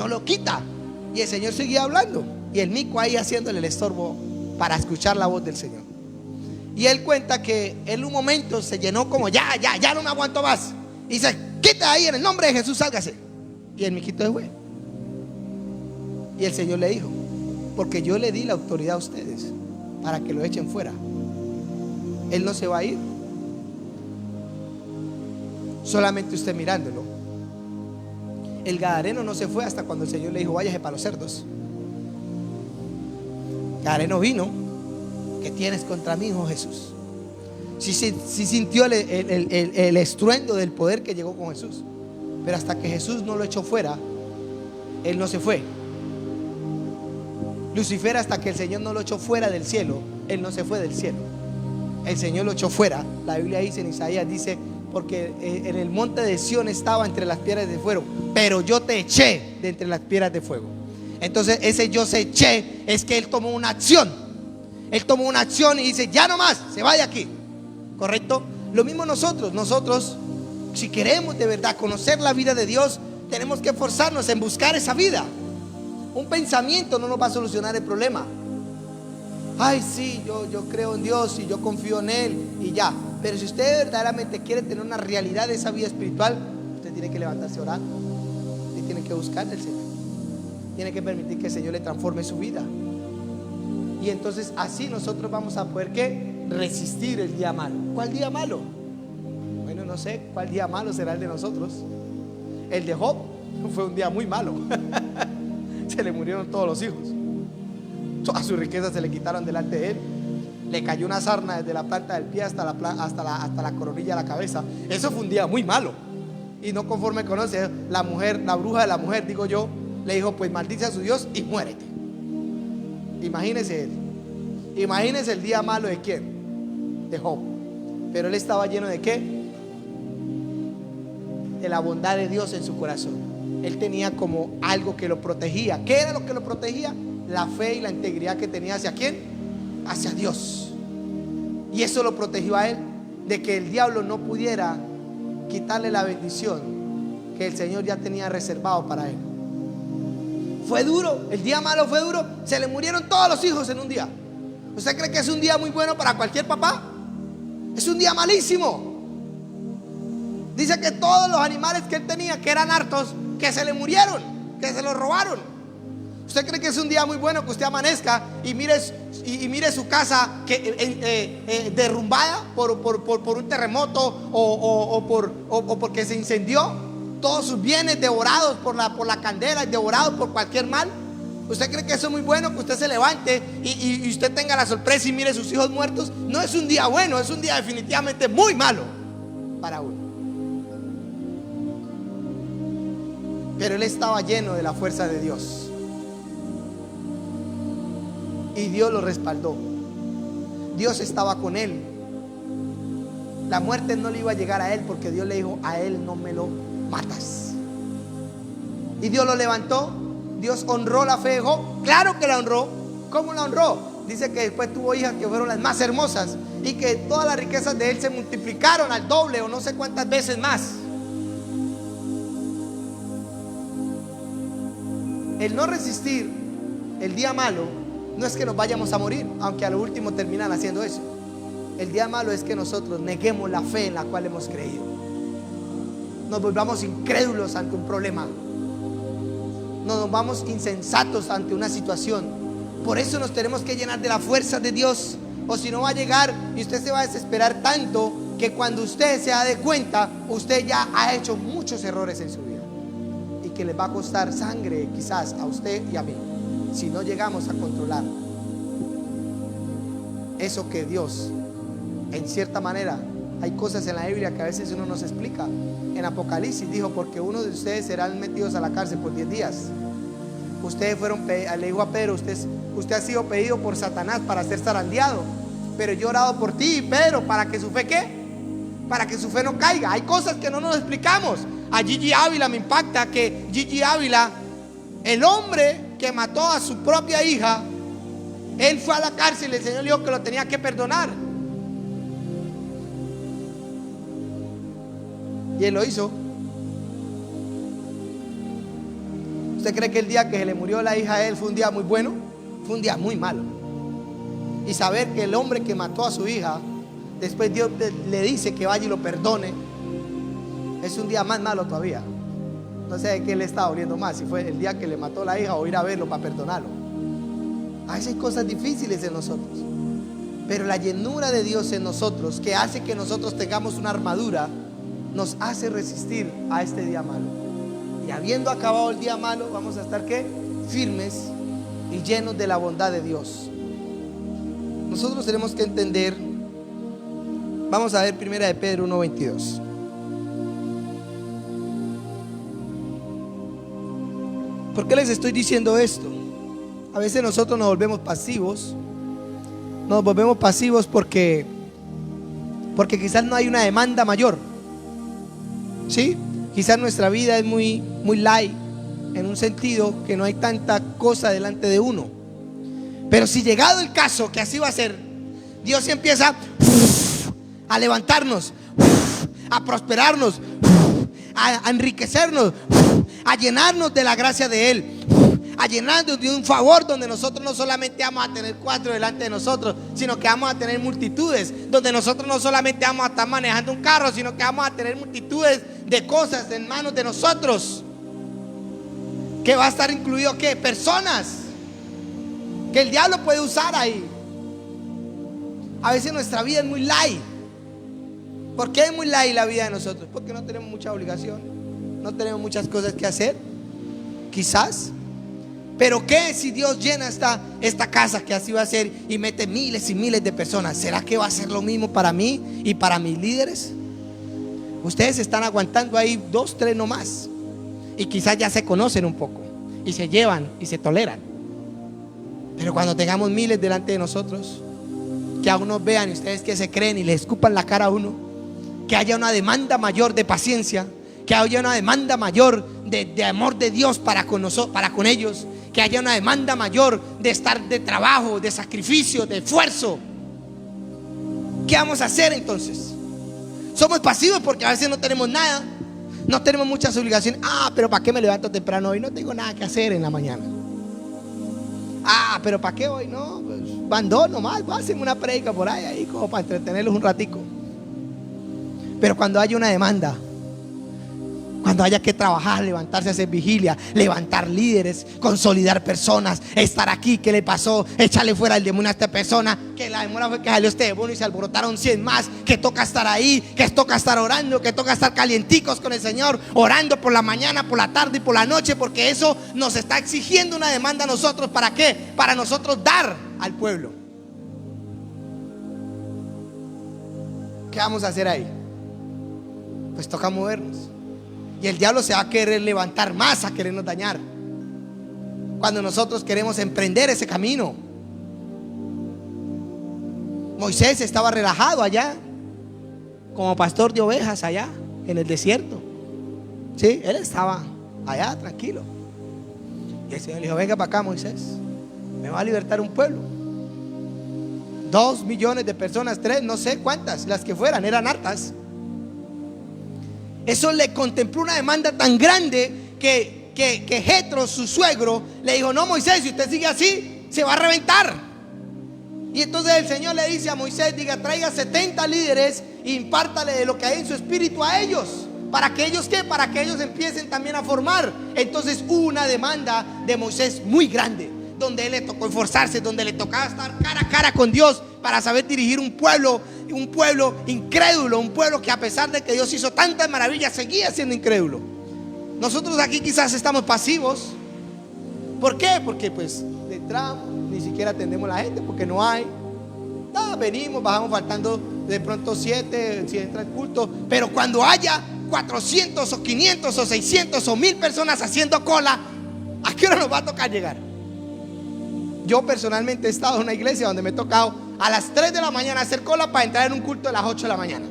lo quita. Y el Señor seguía hablando, y el mico ahí haciéndole el estorbo para escuchar la voz del Señor. Y él cuenta que en un momento se llenó como: ya no me aguanto más. Y dice: quita ahí, en el nombre de Jesús, sálgase. Y el miquito se fue. Y el Señor le dijo: porque yo le di la autoridad a ustedes para que lo echen fuera. Él no se va a ir, solamente usted mirándolo. El gadareno no se fue hasta cuando el Señor le dijo: váyase para los cerdos. Gadareno vino: ¿qué tienes contra mí, hijo Jesús? Sí sintió el estruendo del poder que llegó con Jesús. Pero hasta que Jesús no lo echó fuera, él no se fue. Lucifer, hasta que el Señor no lo echó fuera del cielo, él no se fue del cielo. El Señor lo echó fuera. La Biblia dice en Isaías, dice: porque en el monte de Sión estaba entre las piedras de fuego, pero yo te eché de entre las piedras de fuego. Entonces ese yo se eché es que él tomó una acción. Él tomó una acción y dice: ya no más, se va de aquí. ¿Correcto? Lo mismo nosotros, si queremos de verdad conocer la vida de Dios, tenemos que esforzarnos en buscar esa vida. Un pensamiento no nos va a solucionar el problema. Ay, sí, yo creo en Dios y yo confío en Él y ya. Pero si usted verdaderamente quiere tener una realidad de esa vida espiritual, usted tiene que levantarse a orar y tiene que buscar al Señor. Tiene que permitir que el Señor le transforme su vida. Y entonces así nosotros vamos a poder ¿qué? Resistir el día malo. ¿Cuál día malo? Bueno, no sé cuál día malo será el de nosotros. El de Job fue un día muy malo. Se le murieron todos los hijos. Todas sus riquezas se le quitaron delante de él. Le cayó una sarna desde la planta del pie hasta la coronilla de la cabeza. Eso fue un día muy malo. Y no conforme conoce, la bruja de la mujer, digo yo, le dijo: pues maldice a su Dios y muérete. Imagínese él. Imagínese el día malo de quién, de Job. Pero él estaba lleno de ¿qué? De la bondad de Dios en su corazón. Él tenía como algo que lo protegía. ¿Qué era lo que lo protegía? La fe y la integridad que tenía. ¿Hacia quién? Hacia Dios. Y eso lo protegió a él de que el diablo no pudiera quitarle la bendición que el Señor ya tenía reservado para él. Fue duro, el día malo fue duro. Se le murieron todos los hijos en un día. ¿Usted cree que es un día muy bueno para cualquier papá? Es un día malísimo. Dice que todos los animales que él tenía, que eran hartos, que se le murieron, que se lo robaron. ¿Usted cree que es un día muy bueno que usted amanezca y mire su casa derrumbada por un terremoto o porque se incendió? Todos sus bienes devorados por la candela, devorados por cualquier mal. ¿Usted cree que eso es muy bueno? Que usted se levante y usted tenga la sorpresa y mire sus hijos muertos. No es un día bueno, es un día definitivamente muy malo para uno. Pero él estaba lleno de la fuerza de Dios y Dios lo respaldó. Dios estaba con él. La muerte no le iba a llegar a él, porque Dios le dijo: a él no me lo matas. Y Dios lo levantó. Dios honró la fe de Job. Claro que la honró. ¿Cómo la honró? Dice que después tuvo hijas que fueron las más hermosas y que todas las riquezas de él se multiplicaron al doble o no sé cuántas veces más. El no resistir el día malo no es que nos vayamos a morir, aunque a lo último terminan haciendo eso. El día malo es que nosotros neguemos la fe en la cual hemos creído, nos volvamos incrédulos ante un problema, nos vamos insensatos ante una situación. Por eso nos tenemos que llenar de la fuerza de Dios, o si no va a llegar y usted se va a desesperar tanto que cuando usted se da de cuenta, usted ya ha hecho muchos errores en su vida y que le va a costar sangre quizás a usted y a mí si no llegamos a controlar eso que Dios, en cierta manera, hay cosas en la Biblia que a veces uno no se explica. En Apocalipsis dijo: porque uno de ustedes serán metidos a la cárcel por 10 días. Ustedes le dijo a Pedro: usted ha sido pedido por Satanás para ser zarandeado, pero yo he orado por ti, Pedro, para que su fe, ¿qué? Para que su fe no caiga. Hay cosas que no nos explicamos. A Gigi Ávila me impacta que Gigi Ávila, el hombre que mató a su propia hija, él fue a la cárcel y el Señor le dijo que lo tenía que perdonar. Y él lo hizo. ¿Usted cree que el día que se le murió la hija a él fue un día muy bueno? Fue un día muy malo. Y saber que el hombre que mató a su hija, después Dios le dice que vaya y lo perdone, es un día más malo todavía. No sé de qué le está doliendo más, si fue el día que le mató a la hija o ir a verlo para perdonarlo. A veces hay cosas difíciles en nosotros, pero la llenura de Dios en nosotros, que hace que nosotros tengamos una armadura, nos hace resistir a este día malo. Y habiendo acabado el día malo, vamos a estar ¿qué? Firmes y llenos de la bondad de Dios. Nosotros tenemos que entender. Vamos a ver 1 de Pedro 1:22. ¿Por qué les estoy diciendo esto? A veces nosotros nos volvemos pasivos. Nos volvemos pasivos porque quizás no hay una demanda mayor. ¿Sí? Quizás nuestra vida es muy light, en un sentido que no hay tanta cosa delante de uno. Pero si llegado el caso que así va a ser, Dios empieza a levantarnos, a prosperarnos, a enriquecernos, a llenarnos de la gracia de Él, a llenarnos de un favor donde nosotros no solamente vamos a tener 4 delante de nosotros, sino que vamos a tener multitudes, donde nosotros no solamente vamos a estar manejando un carro, sino que vamos a tener multitudes de cosas en manos de nosotros, que va a estar incluido ¿qué? Personas que el diablo puede usar ahí. A veces nuestra vida es muy light. ¿Por qué es muy light la vida de nosotros? Porque no tenemos mucha obligación, no tenemos muchas cosas que hacer, quizás. Pero ¿qué si Dios llena esta casa, que así va a ser, y mete miles y miles de personas? ¿Será que va a ser lo mismo para mí y para mis líderes? Ustedes están aguantando ahí 2, 3 nomás, y quizás ya se conocen un poco y se llevan y se toleran. Pero cuando tengamos miles delante de nosotros, que a unos vean y ustedes que se creen y le escupan la cara a uno, que haya una demanda mayor de paciencia, que haya una demanda mayor de amor de Dios para con nosotros, para con ellos, que haya una demanda mayor de trabajo, de sacrificio, de esfuerzo. ¿Qué vamos a hacer entonces? Somos pasivos porque a veces no tenemos nada, no tenemos muchas obligaciones. Pero ¿para qué me levanto temprano hoy? No tengo nada que hacer en la mañana. Pero ¿para qué hoy? No, pues van 2 nomás, voy a hacerme una predica por ahí como para entretenerlos un ratico. Pero cuando hay una demanda, Cuando haya que trabajar, levantarse a hacer vigilia, levantar líderes, consolidar personas, estar aquí. ¿Qué le pasó? Échale fuera el demonio a esta persona. Que la demora fue que salió este demonio y se alborotaron 100 más. Que toca estar ahí, que toca estar orando, que toca estar calienticos con el Señor, orando por la mañana, por la tarde y por la noche, porque eso nos está exigiendo una demanda a nosotros. ¿Para qué? Para nosotros dar al pueblo. ¿Qué vamos a hacer ahí? Pues toca movernos. Y el diablo se va a querer levantar más, a querernos dañar, cuando nosotros queremos emprender ese camino. Moisés estaba relajado allá, como pastor de ovejas allá en el desierto. Sí, él estaba allá tranquilo. Y el Señor le dijo: venga para acá, Moisés, me va a libertar un pueblo. 2 millones de personas, 3, no sé cuántas, las que fueran, eran hartas. Eso le contempló una demanda tan grande que Jetro, su suegro, le dijo: no, Moisés, si usted sigue así, se va a reventar. Y entonces el Señor le dice a Moisés: diga, traiga 70 líderes e impártale de lo que hay en su espíritu a ellos. ¿Para que ellos qué? Para que ellos empiecen también a formar. Entonces hubo una demanda de Moisés muy grande, donde él le tocó esforzarse, donde le tocaba estar cara a cara con Dios para saber dirigir un pueblo incrédulo, un pueblo que a pesar de que Dios hizo tantas maravillas, seguía siendo incrédulo. Nosotros aquí quizás estamos pasivos. ¿Por qué? Porque pues entramos, ni siquiera atendemos a la gente porque no hay. Venimos, bajamos faltando de pronto 7, si entra el culto. Pero cuando haya 400 o 500 o 600 o 1000 personas haciendo cola, ¿a qué hora nos va a tocar llegar? Yo personalmente he estado en una iglesia donde me he tocado a las 3 de la mañana hacer cola para entrar en un culto a las 8 de la mañana.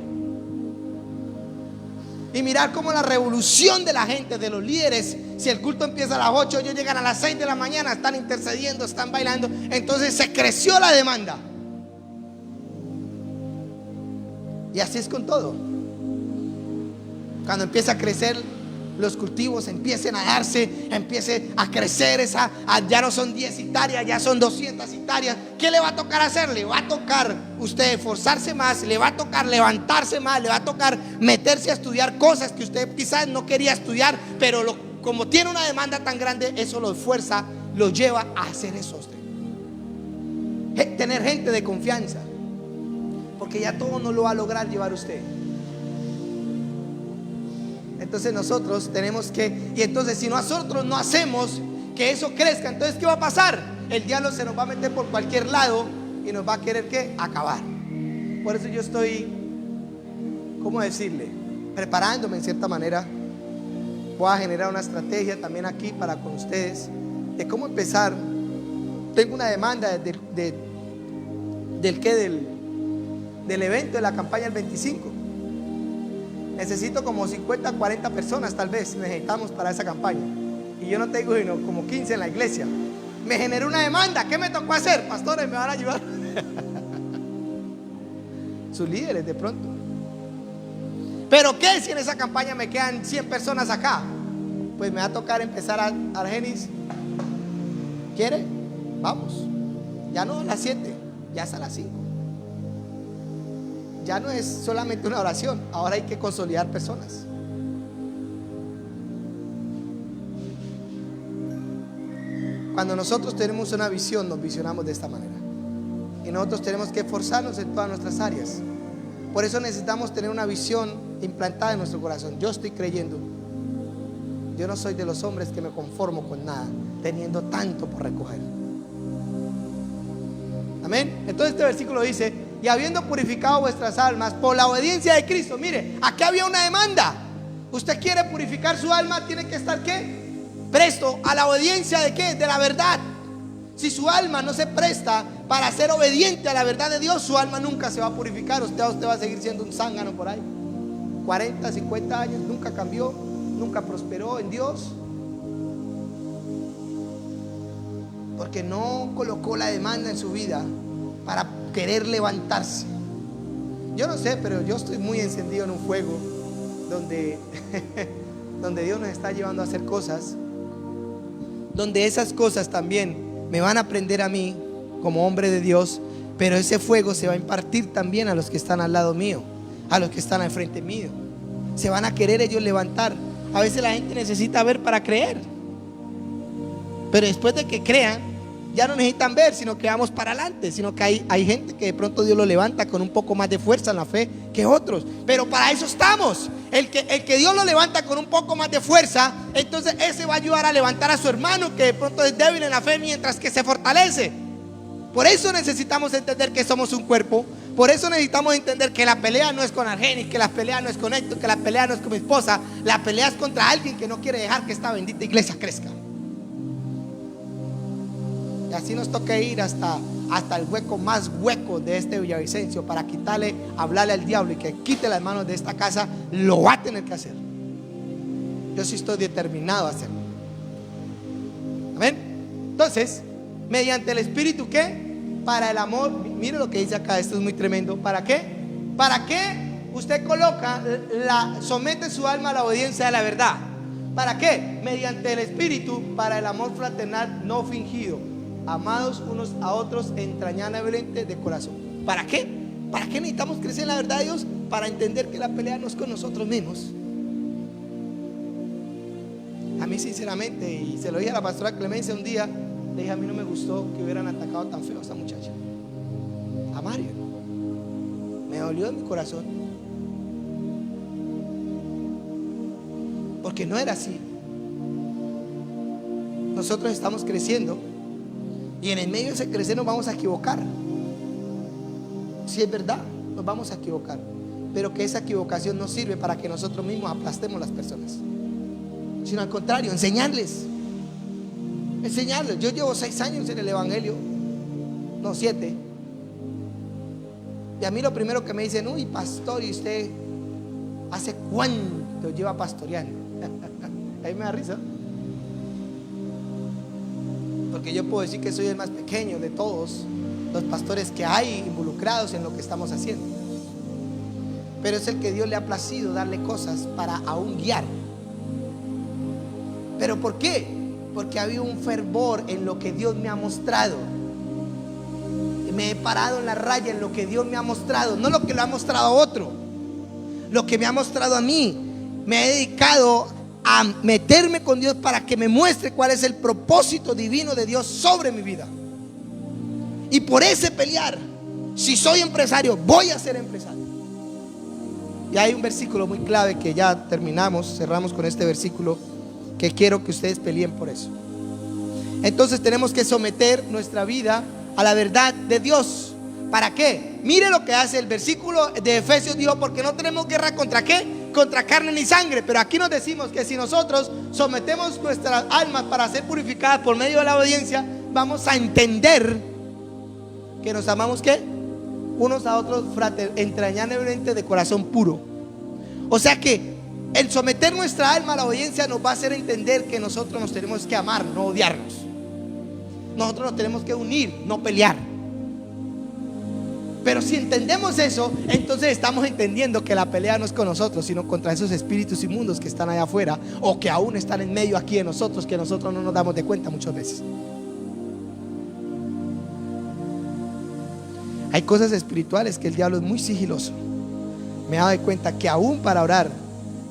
Y mirar cómo la revolución de la gente, de los líderes, si el culto empieza a las 8, ellos llegan a las 6 de la mañana, están intercediendo, están bailando. Entonces se creció la demanda. Y así es con todo. Cuando empieza a crecer los cultivos, empiecen a darse, empiece a crecer ya no son 10 hectáreas, ya son 200 hectáreas. ¿Qué le va a tocar hacer? Le va a tocar usted esforzarse más, le va a tocar levantarse más, le va a tocar meterse a estudiar cosas que usted quizás no quería estudiar, pero como tiene una demanda tan grande, eso lo esfuerza, lo lleva a hacer eso usted. Tener gente de confianza, porque ya todo no lo va a lograr llevar usted. Entonces nosotros tenemos que, y entonces si nosotros no hacemos que eso crezca, entonces ¿qué va a pasar? El diablo se nos va a meter por cualquier lado y nos va a querer ¿qué? Acabar. Por eso yo estoy, ¿cómo decirle? Preparándome en cierta manera. Voy a generar una estrategia también aquí para con ustedes de cómo empezar. Tengo una demanda del evento de la campaña del 25. Necesito como 50, 40 personas tal vez necesitamos para esa campaña. Y yo no tengo sino como 15 en la iglesia. Me generó una demanda. ¿Qué me tocó hacer? Pastores, ¿me van a ayudar? Sus líderes de pronto. ¿Pero qué si en esa campaña me quedan 100 personas acá? Pues me va a tocar empezar a Argenis. ¿Quiere? Vamos. Ya no a las 7, ya es a las 5. Ya no es solamente una oración, ahora hay que consolidar personas. Cuando nosotros tenemos una visión, nos visionamos de esta manera. Y nosotros tenemos que esforzarnos en todas nuestras áreas. Por eso necesitamos tener una visión implantada en nuestro corazón. Yo estoy creyendo. Yo no soy de los hombres que me conformo con nada, teniendo tanto por recoger. Amén. Entonces este versículo dice: y habiendo purificado vuestras almas por la obediencia de Cristo. Mire, aquí había una demanda. Usted quiere purificar su alma, tiene que estar ¿qué? Presto a la obediencia de ¿qué? De la verdad. Si su alma no se presta para ser obediente a la verdad de Dios, su alma nunca se va a purificar. Usted va a seguir siendo un zángano por ahí. 40, 50 años, nunca cambió, nunca prosperó en Dios, porque no colocó la demanda en su vida para querer levantarse. Yo no sé, pero yo estoy muy encendido en un fuego donde Dios nos está llevando a hacer cosas, donde esas cosas también me van a prender a mí como hombre de Dios, pero ese fuego se va a impartir también a los que están al lado mío, a los que están al frente mío. Se van a querer ellos levantar a veces la gente necesita ver para creer. Pero después de que crean, ya no necesitan ver, sino que vamos para adelante. Sino que hay gente que de pronto Dios lo levanta con un poco más de fuerza en la fe que otros. Pero para eso estamos. El que Dios lo levanta con un poco más de fuerza, entonces ese va a ayudar a levantar a su hermano que de pronto es débil en la fe, mientras que se fortalece. Por eso necesitamos entender que somos un cuerpo. Por eso necesitamos entender que la pelea no es con Argenis, que la pelea no es con Héctor, que la pelea no es con mi esposa. La pelea es contra alguien que no quiere dejar que esta bendita iglesia crezca. Y así nos toca ir hasta el hueco más hueco de este Villavicencio para quitarle, hablarle al diablo y que quite las manos de esta casa. Lo va a tener que hacer. Yo sí estoy determinado a hacerlo. Amén. Entonces, mediante el Espíritu, ¿qué? Para el amor. Mire lo que dice acá, esto es muy tremendo. ¿Para qué? ¿Para qué usted somete su alma a la obediencia de la verdad? ¿Para qué? Mediante el Espíritu, para el amor fraternal no fingido, amados unos a otros entrañablemente de corazón. ¿Para qué? ¿Para qué necesitamos crecer en la verdad de Dios? Para entender que la pelea no es con nosotros mismos. A mí sinceramente, y se lo dije a la pastora Clemencia un día, le dije: a mí no me gustó que hubieran atacado tan feo a esta muchacha, a Mario. Me dolió en mi corazón, porque no era así. Nosotros estamos creciendo, y en el medio de ese crecer nos vamos a equivocar. Si es verdad, nos vamos a equivocar, pero que esa equivocación no sirve para que nosotros mismos aplastemos las personas, sino al contrario, enseñarles. Yo llevo 6 años en el evangelio, no 7, y a mí lo primero que me dicen: uy, pastor, ¿y usted hace cuánto lleva pastoreando? Ahí me da risa, porque yo puedo decir que soy el más pequeño de todos los pastores que hay involucrados en lo que estamos haciendo, pero es el que Dios le ha placido darle cosas para aún guiar. ¿Pero por qué? Porque había un fervor en lo que Dios me ha mostrado. Me he parado en la raya en lo que Dios me ha mostrado, no lo que lo ha mostrado a otro, lo que me ha mostrado a mí. Me he dedicado a meterme con Dios para que me muestre cuál es el propósito divino de Dios sobre mi vida. Y por ese pelear, si soy empresario, voy a ser empresario. Y hay un versículo muy clave que ya cerramos con este versículo, que quiero que ustedes peleen por eso. Entonces tenemos que someter nuestra vida a la verdad de Dios. ¿Para qué? Mire lo que hace el versículo de Efesios. Dijo: porque no tenemos guerra contra ¿qué? Contra carne ni sangre. Pero aquí nos decimos que si nosotros sometemos nuestras almas para ser purificadas por medio de la obediencia, vamos a entender que nos amamos ¿qué? Unos a otros entrañablemente de corazón puro. O sea que el someter nuestra alma a la obediencia nos va a hacer entender que nosotros nos tenemos que amar, no odiarnos. Nosotros nos tenemos que unir, no pelear. Pero si entendemos eso, entonces estamos entendiendo que la pelea no es con nosotros, sino contra esos espíritus inmundos que están allá afuera, o que aún están en medio aquí de nosotros, que nosotros no nos damos de cuenta muchas veces. Hay cosas espirituales que el diablo es muy sigiloso. Me he dado de cuenta que aún para orar,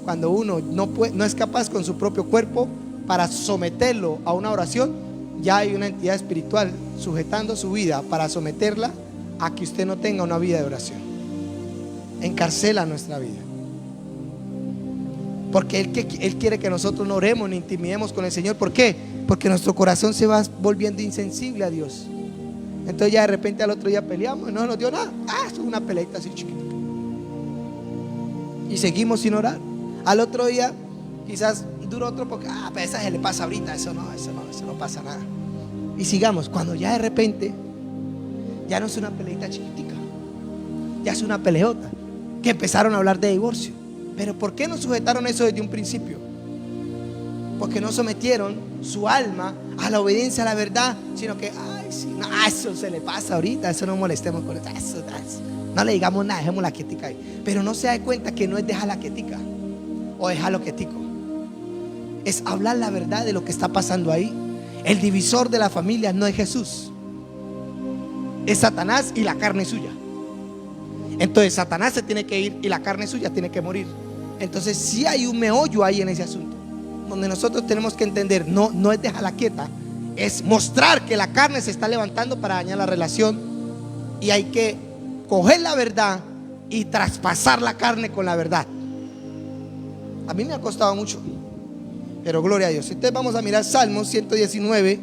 cuando uno no es capaz con su propio cuerpo para someterlo a una oración, ya hay una entidad espiritual sujetando su vida para someterla a que usted no tenga una vida de oración. Encarcela nuestra vida, porque Él quiere que nosotros no oremos ni intimidemos con el Señor. ¿Por qué? Porque nuestro corazón se va volviendo insensible a Dios. Entonces ya de repente al otro día peleamos y no nos dio nada. Es una peleita así chiquita, y seguimos sin orar. Al otro día quizás dura otro porque pero esa se le pasa ahorita, eso no pasa nada. Y sigamos, cuando ya de repente ya no es una peleita chiquitica, ya es una peleota, que empezaron a hablar de divorcio. Pero ¿por qué no sujetaron eso desde un principio? Porque no sometieron su alma a la obediencia a la verdad, sino que eso se le pasa ahorita, eso no molestemos con eso, no le digamos nada, dejémosla quietica ahí. Pero no se da cuenta que no es dejarla quietica o dejarlo quietico, es hablar la verdad de lo que está pasando ahí. El divisor de la familia no es Jesús, es Satanás y la carne suya. Entonces Satanás se tiene que ir y la carne suya tiene que morir. Entonces sí hay un meollo ahí en ese asunto, donde nosotros tenemos que entender, no es dejarla quieta, es mostrar que la carne se está levantando para dañar la relación, y hay que coger la verdad y traspasar la carne con la verdad. A mí me ha costado mucho, pero gloria a Dios. Entonces vamos a mirar Salmos 119,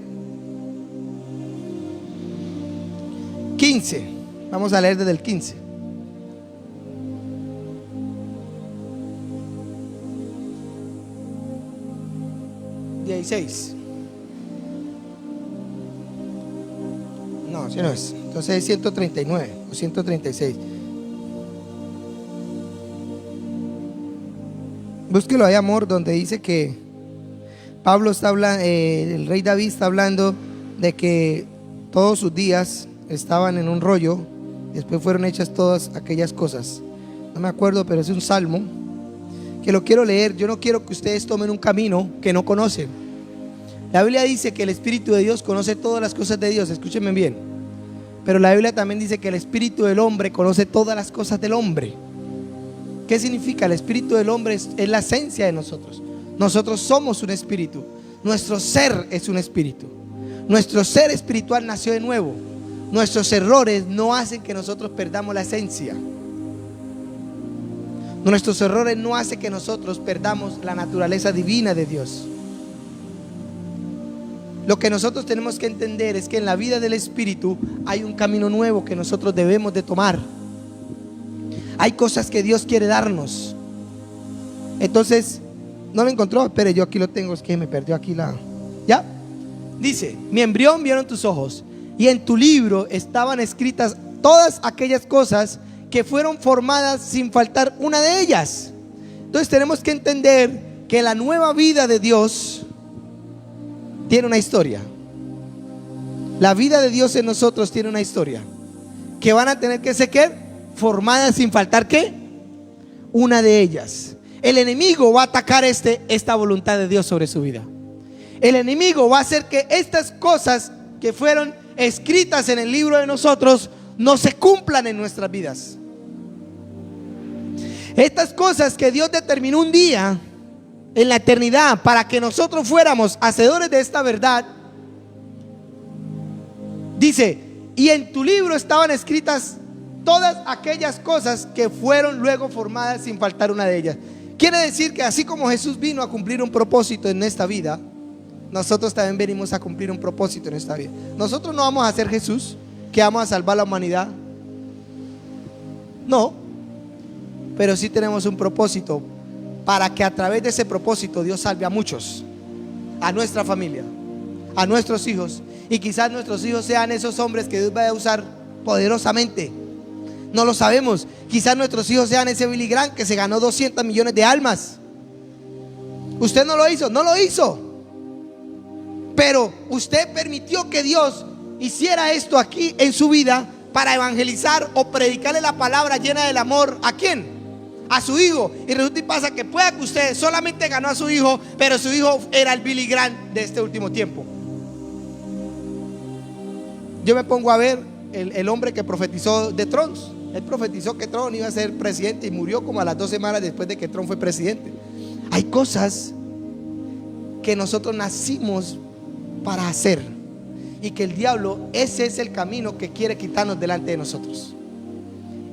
15. Vamos a leer desde el 15. No, si no es. Entonces es 139 o 136. Búsquelo ahí, amor, donde dice que Pablo está hablando, el rey David está hablando de que todos sus días estaban en un rollo, después fueron hechas todas aquellas cosas. No me acuerdo, pero es un salmo que lo quiero leer. Yo no quiero que ustedes tomen un camino que no conocen. La Biblia dice que el Espíritu de Dios conoce todas las cosas de Dios, escúchenme bien. Pero la Biblia también dice que el Espíritu del hombre conoce todas las cosas del hombre. ¿Qué significa? El Espíritu del hombre es la esencia de nosotros. Nosotros somos un espíritu. Nuestro ser es un espíritu. Nuestro ser espiritual nació de nuevo. Nuestros errores no hacen que nosotros perdamos la esencia. Nuestros errores no hacen que nosotros perdamos la naturaleza divina de Dios. Lo que nosotros tenemos que entender es que en la vida del espíritu hay un camino nuevo que nosotros debemos de tomar. Hay cosas que Dios quiere darnos. Entonces, no lo encontró. Espere, yo aquí lo tengo. Es que me perdió aquí la... ¿Ya? Dice: mi embrión vieron tus ojos, y en tu libro estaban escritas todas aquellas cosas que fueron formadas sin faltar una de ellas. Entonces tenemos que entender que la nueva vida de Dios tiene una historia. La vida de Dios en nosotros tiene una historia que van a tener que ser formadas sin faltar ¿qué? Una de ellas. El enemigo va a atacar esta voluntad de Dios sobre su vida. El enemigo va a hacer que estas cosas que fueron escritas en el libro de nosotros no se cumplan en nuestras vidas. Estas cosas que Dios determinó un día en la eternidad para que nosotros fuéramos hacedores de esta verdad. Dice: y en tu libro estaban escritas todas aquellas cosas que fueron luego formadas sin faltar una de ellas. Quiere decir que así como Jesús vino a cumplir un propósito en esta vida, nosotros también venimos a cumplir un propósito en esta vida. Nosotros no vamos a ser Jesús, que vamos a salvar la humanidad. No, pero sí tenemos un propósito para que a través de ese propósito Dios salve a muchos, a nuestra familia, a nuestros hijos. Y quizás nuestros hijos sean esos hombres que Dios va a usar poderosamente. No lo sabemos. Quizás nuestros hijos sean ese Billy Graham que se ganó 200 millones de almas. Usted no lo hizo, no lo hizo. Pero usted permitió que Dios hiciera esto aquí en su vida para evangelizar o predicarle la palabra llena del amor. ¿A quién? A su hijo. Y resulta y pasa que pueda que usted solamente ganó a su hijo, pero su hijo era el Billy Graham de este último tiempo. Yo me pongo a ver el hombre que profetizó de Trump. Él profetizó que Trump iba a ser presidente y murió como a las 2 semanas después de que Trump fue presidente. Hay cosas que nosotros nacimos para hacer, y que el diablo, ese es el camino que quiere quitarnos delante de nosotros.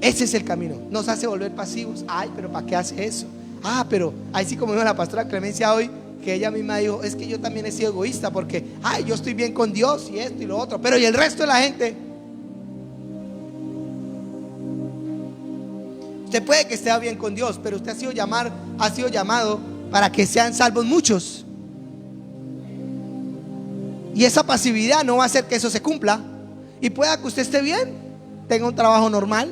Ese es el camino. Nos hace volver pasivos. Ay, pero ¿para qué hace eso? Ah, pero así como dijo la pastora Clemencia hoy, que ella misma dijo: es que yo también he sido egoísta porque, ay, yo estoy bien con Dios y esto y lo otro, pero ¿y el resto de la gente? Usted puede que esté bien con Dios, pero usted ha sido llamado para que sean salvos muchos. Y esa pasividad no va a hacer que eso se cumpla. Y pueda que usted esté bien, tenga un trabajo normal,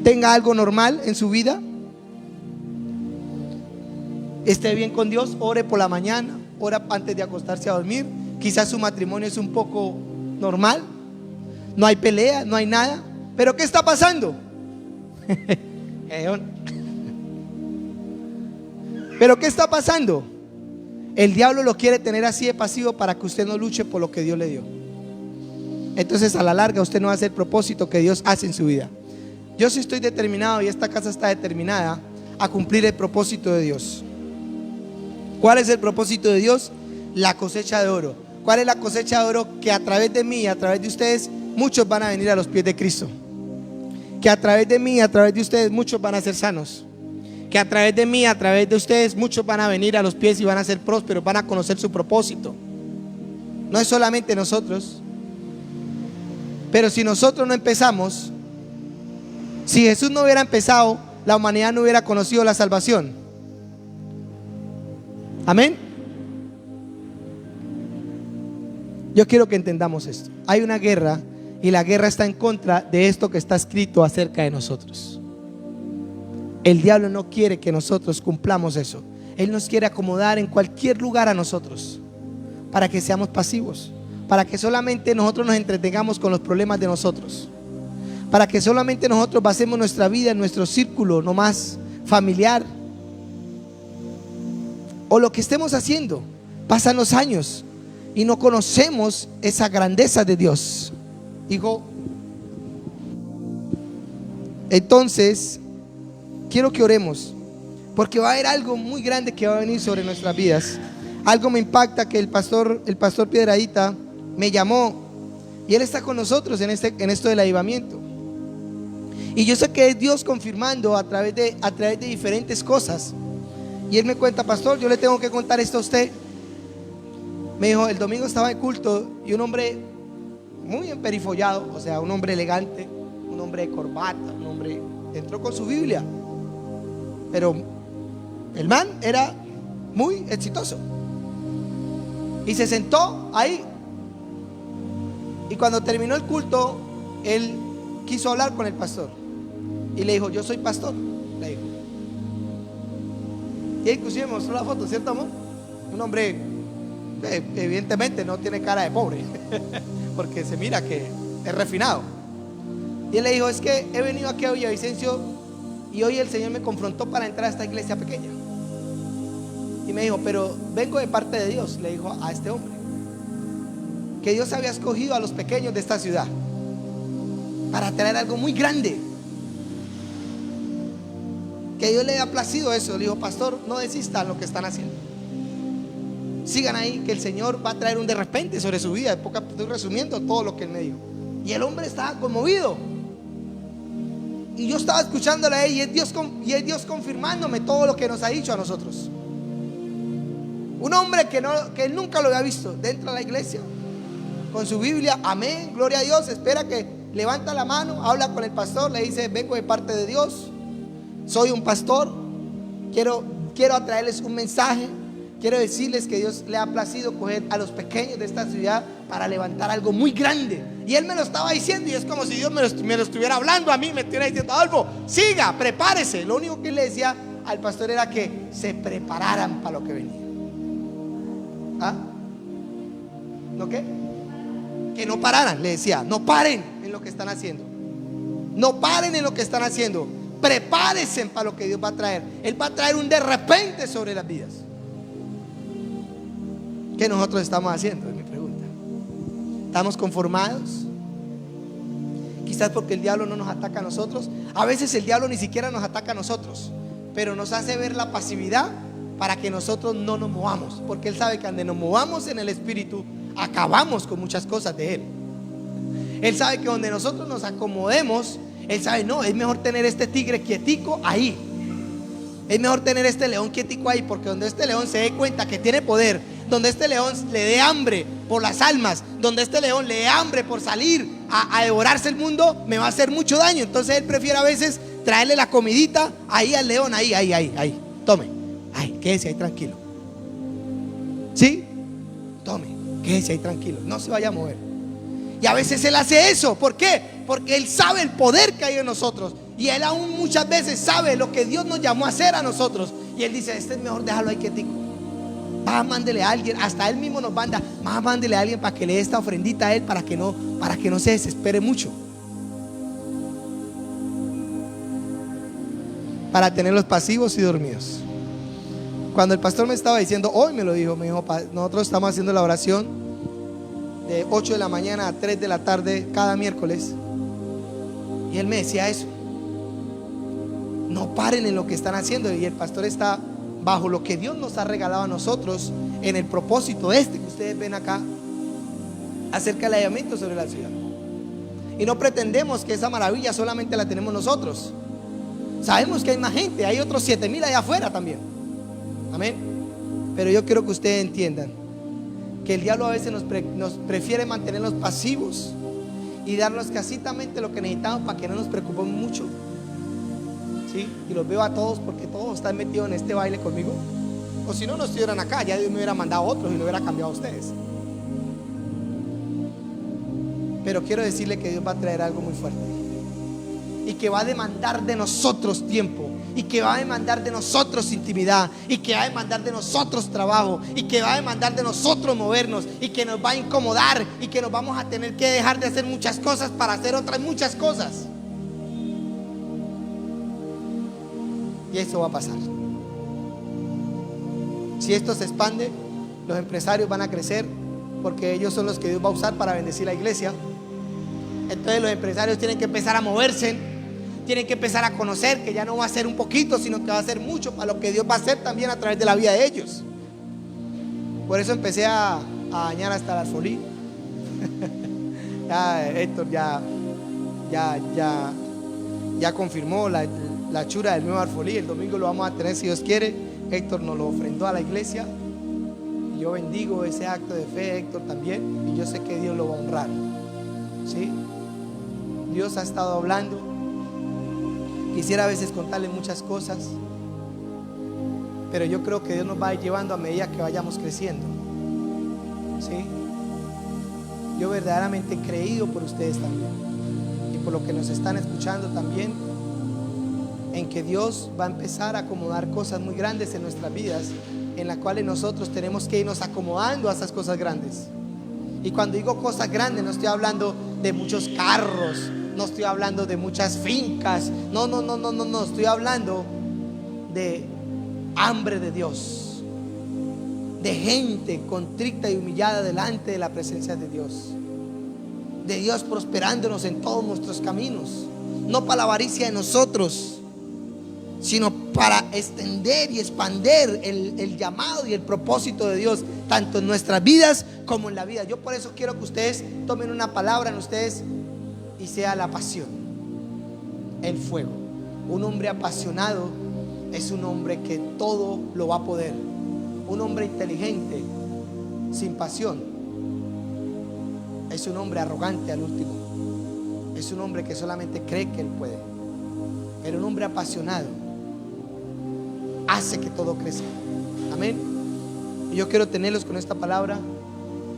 tenga algo normal en su vida, esté bien con Dios, ore por la mañana, ora antes de acostarse a dormir. Quizás su matrimonio es un poco normal, no hay pelea, no hay nada. Pero ¿qué está pasando? Pero ¿qué está pasando? El diablo lo quiere tener así de pasivo para que usted no luche por lo que Dios le dio. Entonces a la larga usted no hace el propósito que Dios hace en su vida. Yo sí estoy determinado, y esta casa está determinada a cumplir el propósito de Dios. ¿Cuál es el propósito de Dios? La cosecha de oro. ¿Cuál es la cosecha de oro? Que a través de mí, a través de ustedes, muchos van a venir a los pies de Cristo. Que a través de mí, a través de ustedes, muchos van a ser sanos. Que a través de mí, a través de ustedes, muchos van a venir a los pies y van a ser prósperos, van a conocer su propósito. No es solamente nosotros. Pero si nosotros no empezamos, si Jesús no hubiera empezado, la humanidad no hubiera conocido la salvación. Amén. Yo quiero que entendamos esto. Hay una guerra, y la guerra está en contra de esto que está escrito acerca de nosotros. El diablo no quiere que nosotros cumplamos eso. Él nos quiere acomodar en cualquier lugar a nosotros, para que seamos pasivos, para que solamente nosotros nos entretengamos con los problemas de nosotros, para que solamente nosotros basemos nuestra vida en nuestro círculo nomás familiar, o lo que estemos haciendo. Pasan los años y no conocemos esa grandeza de Dios, hijo. Entonces quiero que oremos, porque va a haber algo muy grande que va a venir sobre nuestras vidas. Algo me impacta, que el pastor Piedradita me llamó, y él está con nosotros en esto del avivamiento. Y yo sé que es Dios confirmando a través de diferentes cosas. Y él me cuenta: pastor, yo le tengo que contar esto a usted. Me dijo, el domingo estaba en culto y un hombre muy emperifollado, o sea, un hombre elegante, un hombre de corbata, un hombre entró con su Biblia, pero el man era muy exitoso, y se sentó ahí. Y cuando terminó el culto, él quiso hablar con el pastor y le dijo: yo soy pastor, le dijo. Y inclusive me mostró la foto, ¿cierto, amor? Un hombre, evidentemente no tiene cara de pobre porque se mira que es refinado. Y él le dijo: es que he venido aquí a Villavicencio y hoy el Señor me confrontó para entrar a esta iglesia pequeña. Y me dijo: pero vengo de parte de Dios, le dijo a este hombre, que Dios había escogido a los pequeños de esta ciudad para traer algo muy grande, que Dios le había placido eso. Le dijo: pastor, no desistan lo que están haciendo, sigan ahí, que el Señor va a traer un de repente sobre su vida. Estoy resumiendo todo lo que él me dijo. Y el hombre estaba conmovido, y yo estaba escuchándole a él, y es Dios confirmándome todo lo que nos ha dicho a nosotros. Un hombre que él nunca lo había visto dentro de la iglesia, con su Biblia, amén, gloria a Dios. Espera que levanta la mano, habla con el pastor, le dice: vengo de parte de Dios, soy un pastor, quiero traerles un mensaje, quiero decirles que Dios le ha placido coger a los pequeños de esta ciudad para levantar algo muy grande. Y él me lo estaba diciendo, y es como si Dios me lo estuviera hablando a mí, me estuviera diciendo: Adolfo, siga, prepárese. Lo único que él le decía al pastor era que se prepararan para lo que venía. ¿Ah? ¿No qué? Que no pararan, le decía: no paren en lo que están haciendo, no paren en lo que están haciendo, prepárense para lo que Dios va a traer. Él va a traer un de repente sobre las vidas. ¿Qué nosotros estamos haciendo? Es mi pregunta. ¿Estamos conformados? Quizás porque el diablo no nos ataca a nosotros. A veces el diablo ni siquiera nos ataca a nosotros, pero nos hace ver la pasividad para que nosotros no nos movamos, porque él sabe que donde nos movamos en el espíritu, acabamos con muchas cosas de él. Él sabe que donde nosotros nos acomodemos, él sabe: no, es mejor tener este tigre quietico ahí, es mejor tener este león quietico ahí, porque donde este león se dé cuenta que tiene poder, donde este león le dé hambre por las almas, donde este león le dé hambre por salir a devorarse el mundo, me va a hacer mucho daño. Entonces él prefiere a veces traerle la comidita ahí al león, ahí, tome, ay, quédese ahí tranquilo, ¿sí? Tome, quédese ahí tranquilo, no se vaya a mover. Y a veces él hace eso. ¿Por qué? Porque él sabe el poder que hay en nosotros, y él aún muchas veces sabe lo que Dios nos llamó a hacer a nosotros, y él dice: este es mejor dejarlo ahí quietico. Mándele a alguien, hasta él mismo nos manda: mándele a alguien para que le dé esta ofrendita a él, para que no se desespere mucho, para tenerlos pasivos y dormidos. Cuando el pastor me estaba diciendo, hoy me dijo: nosotros estamos haciendo la oración de 8 de la mañana a 3 de la tarde cada miércoles, y él me decía eso. No paren en lo que están haciendo. Y el pastor está bajo lo que Dios nos ha regalado a nosotros en el propósito que ustedes ven acá acerca del avivamiento sobre la ciudad. Y no pretendemos que esa maravilla solamente la tenemos nosotros. Sabemos que hay más gente, hay otros 7,000 allá afuera también. Amén. Pero yo quiero que ustedes entiendan que el diablo a veces nos prefiere mantenernos pasivos y darnos casitamente lo que necesitamos para que no nos preocupemos mucho. ¿Sí? Y los veo a todos porque todos están metidos en este baile conmigo. O si no, no estuvieran acá, ya Dios me hubiera mandado a otros y lo hubiera cambiado a ustedes. Pero quiero decirle que Dios va a traer algo muy fuerte y que va a demandar de nosotros tiempo, y que va a demandar de nosotros intimidad, y que va a demandar de nosotros trabajo, y que va a demandar de nosotros movernos, y que nos va a incomodar, y que nos vamos a tener que dejar de hacer muchas cosas para hacer otras muchas cosas. Y eso va a pasar. Si esto se expande, los empresarios van a crecer, porque ellos son los que Dios va a usar para bendecir la iglesia. Entonces los empresarios tienen que empezar a moverse, tienen que empezar a conocer que ya no va a ser un poquito, sino que va a ser mucho para lo que Dios va a hacer también a través de la vida de ellos. Por eso empecé a dañar hasta la alfolí. Ya Héctor ya confirmó la chura del nuevo alfolí. El domingo lo vamos a tener si Dios quiere. Héctor nos lo ofrendó a la iglesia. Y yo bendigo ese acto de fe, Héctor, también. Y yo sé que Dios lo va a honrar. ¿Sí? Dios ha estado hablando. Quisiera a veces contarle muchas cosas, pero yo creo que Dios nos va a ir llevando a medida que vayamos creciendo. ¿Sí? Yo verdaderamente he creído por ustedes también, y por lo que nos están escuchando también, en que Dios va a empezar a acomodar cosas muy grandes en nuestras vidas, en las cuales nosotros tenemos que irnos acomodando a esas cosas grandes. Y cuando digo cosas grandes, no estoy hablando de muchos carros, no estoy hablando de muchas fincas, no, estoy hablando de hambre de Dios, de gente contrita y humillada delante de la presencia de Dios prosperándonos en todos nuestros caminos, no para la avaricia de nosotros, sino para extender y expander el llamado y el propósito de Dios, tanto en nuestras vidas como en la vida. Yo por eso quiero que ustedes tomen una palabra en ustedes, y sea la pasión, el fuego. Un hombre apasionado es un hombre que todo lo va a poder. Un hombre inteligente sin pasión es un hombre arrogante al último. Es un hombre que solamente cree que él puede. Pero un hombre apasionado hace que todo crezca. Amén. Y yo quiero tenerlos con esta palabra.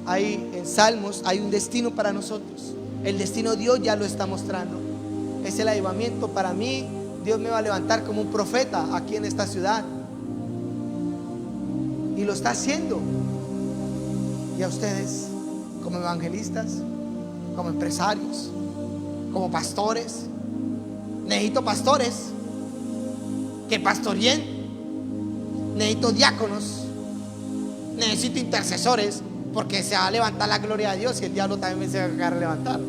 Hay en Salmos, hay un destino para nosotros. El destino Dios ya lo está mostrando. Es el avivamiento para mí. Dios me va a levantar como un profeta aquí en esta ciudad, y lo está haciendo. Y a ustedes, como evangelistas, como empresarios, como pastores, necesito pastores que pastoreen, necesito diáconos, necesito intercesores, porque se va a levantar la gloria de Dios y el diablo también se va a levantar.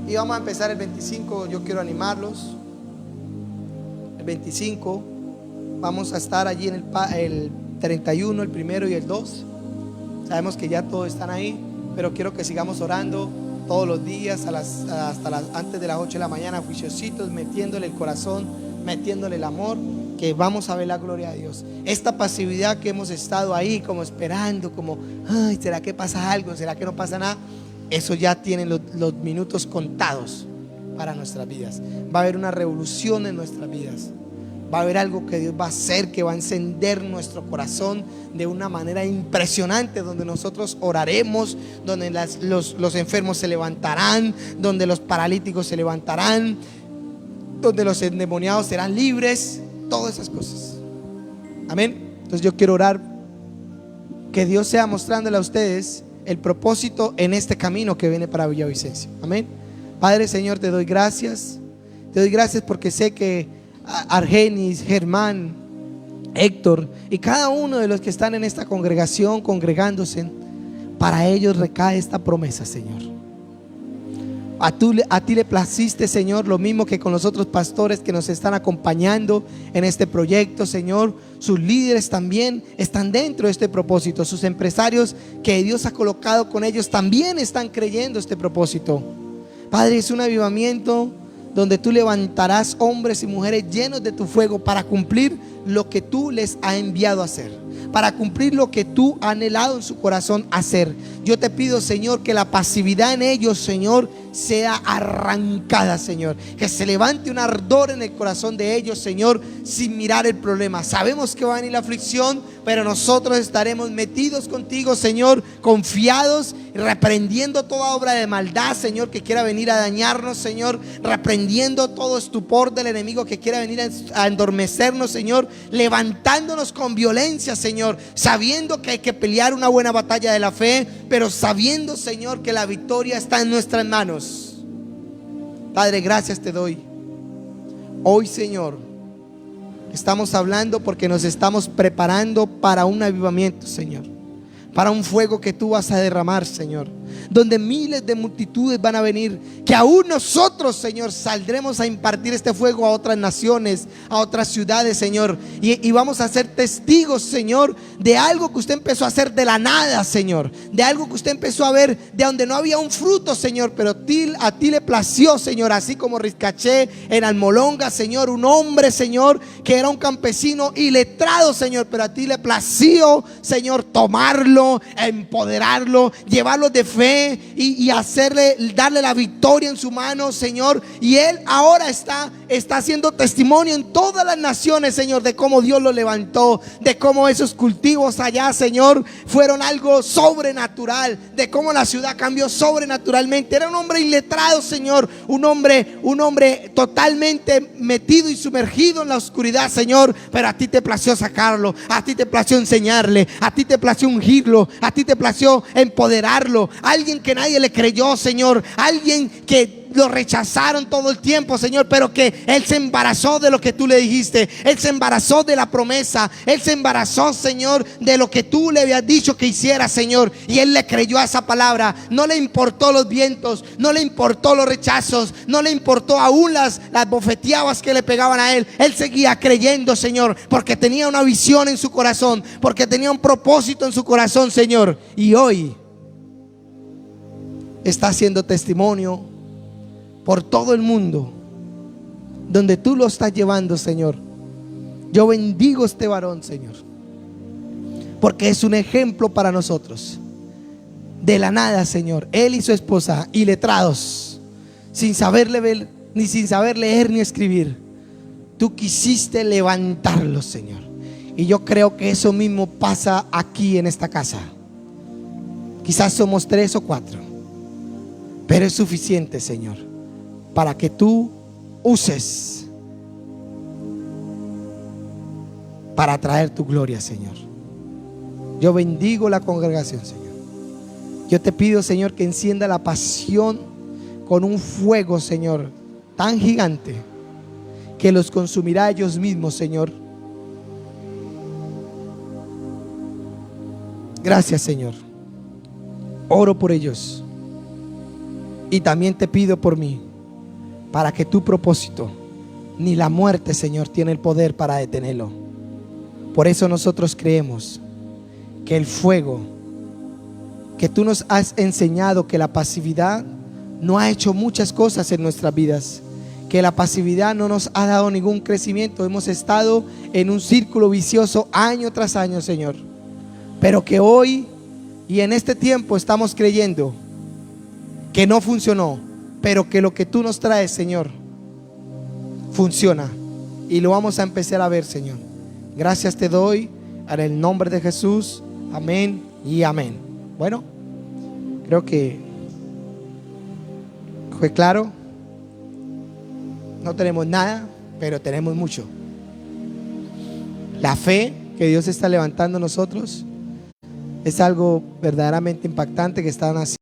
Y vamos a empezar el 25. Yo quiero animarlos. El 25 vamos a estar allí en el 31, el primero y el 2. Sabemos que ya todos están ahí, pero quiero que sigamos orando todos los días antes de las 8 de la mañana, juiciositos, metiéndole el corazón, metiéndole el amor, que vamos a ver la gloria de Dios. Esta pasividad que hemos estado ahí como esperando, como ay, ¿será que pasa algo? ¿Será que no pasa nada? Eso ya tiene los minutos contados para nuestras vidas. Va a haber una revolución en nuestras vidas. Va a haber algo que Dios va a hacer, que va a encender nuestro corazón de una manera impresionante, donde nosotros oraremos, donde los enfermos se levantarán, donde los paralíticos se levantarán, donde los endemoniados serán libres, todas esas cosas. Amén. Entonces yo quiero orar, que Dios sea mostrándole a ustedes el propósito en este camino que viene para Villavicencio. Amén. Padre, Señor, te doy gracias. Te doy gracias porque sé que Argenis, Germán, Héctor y cada uno de los que están en esta congregación congregándose, para ellos recae esta promesa, Señor. A ti le placiste, Señor, lo mismo que con los otros pastores que nos están acompañando en este proyecto, Señor. Sus líderes también están dentro de este propósito. Sus empresarios que Dios ha colocado con ellos también están creyendo este propósito. Padre, es un avivamiento donde tú levantarás hombres y mujeres llenos de tu fuego para cumplir lo que tú les has enviado a hacer, para cumplir lo que tú has anhelado en su corazón hacer. Yo te pido, Señor, que la pasividad en ellos, Señor, sea arrancada, Señor. Que se levante un ardor en el corazón de ellos, Señor, sin mirar el problema. Sabemos que va a venir la aflicción, pero nosotros estaremos metidos contigo, Señor, confiados, reprendiendo toda obra de maldad, Señor, que quiera venir a dañarnos, Señor, reprendiendo todo estupor del enemigo que quiera venir a endormecernos, Señor, levantándonos con violencia, Señor, sabiendo que hay que pelear una buena batalla de la fe, pero sabiendo, Señor, que la victoria está en nuestras manos. Padre, gracias te doy. Hoy, Señor, estamos hablando porque nos estamos preparando para un avivamiento, Señor, para un fuego que tú vas a derramar, Señor, donde miles de multitudes van a venir, que aún nosotros, Señor, saldremos a impartir este fuego a otras naciones, a otras ciudades, Señor, y vamos a ser testigos, Señor, de algo que usted empezó a hacer de la nada, Señor, de algo que usted empezó a ver de donde no había un fruto, Señor, pero a ti le plació, Señor, así como Rizcaché en Almolonga, Señor, un hombre, Señor, que era un campesino iletrado, Señor, pero a ti le plació, Señor, tomarlo, empoderarlo, llevarlo de fe y darle la victoria en su mano, Señor. Y él ahora está haciendo testimonio en todas las naciones, Señor, de cómo Dios lo levantó, de cómo esos cultivos allá, Señor, fueron algo sobrenatural, de cómo la ciudad cambió sobrenaturalmente. Era un hombre iletrado, Señor, un hombre totalmente metido y sumergido en la oscuridad, Señor, pero a ti te plació sacarlo, a ti te plació enseñarle, a ti te plació ungirlo, a ti te plació empoderarlo. Alguien que nadie le creyó, Señor, alguien que lo rechazaron todo el tiempo, Señor, pero que él se embarazó de lo que tú le dijiste, él se embarazó de la promesa, él se embarazó, Señor, de lo que tú le habías dicho que hiciera, Señor, y él le creyó a esa palabra. No le importó los vientos, no le importó los rechazos, no le importó aún las bofeteadas que le pegaban a él. Él seguía creyendo, Señor, porque tenía una visión en su corazón, porque tenía un propósito en su corazón, Señor, y hoy está haciendo testimonio por todo el mundo donde tú lo estás llevando, Señor. Yo bendigo a este varón, Señor, porque es un ejemplo para nosotros. De la nada, Señor, él y su esposa, iletrados, sin saber leer ni escribir, tú quisiste levantarlos, Señor. Y yo creo que eso mismo pasa aquí en esta casa. Quizás somos 3 o 4, pero es suficiente, Señor, para que tú uses para traer tu gloria, Señor. Yo bendigo la congregación, Señor. Yo te pido, Señor, que encienda la pasión con un fuego, Señor, tan gigante que los consumirá a ellos mismos, Señor. Gracias, Señor. Oro por ellos. Y también te pido por mí, para que tu propósito, ni la muerte, Señor, tiene el poder para detenerlo. Por eso nosotros creemos que el fuego que tú nos has enseñado, que la pasividad no ha hecho muchas cosas en nuestras vidas, que la pasividad no nos ha dado ningún crecimiento. Hemos estado en un círculo vicioso año tras año, Señor, pero que hoy y en este tiempo estamos creyendo que no funcionó, pero que lo que tú nos traes, Señor, funciona, y lo vamos a empezar a ver, Señor. Gracias te doy en el nombre de Jesús. Amén y amén. Bueno, creo que fue claro. No tenemos nada, pero tenemos mucho. La fe que Dios está levantando en nosotros es algo verdaderamente impactante que están haciendo.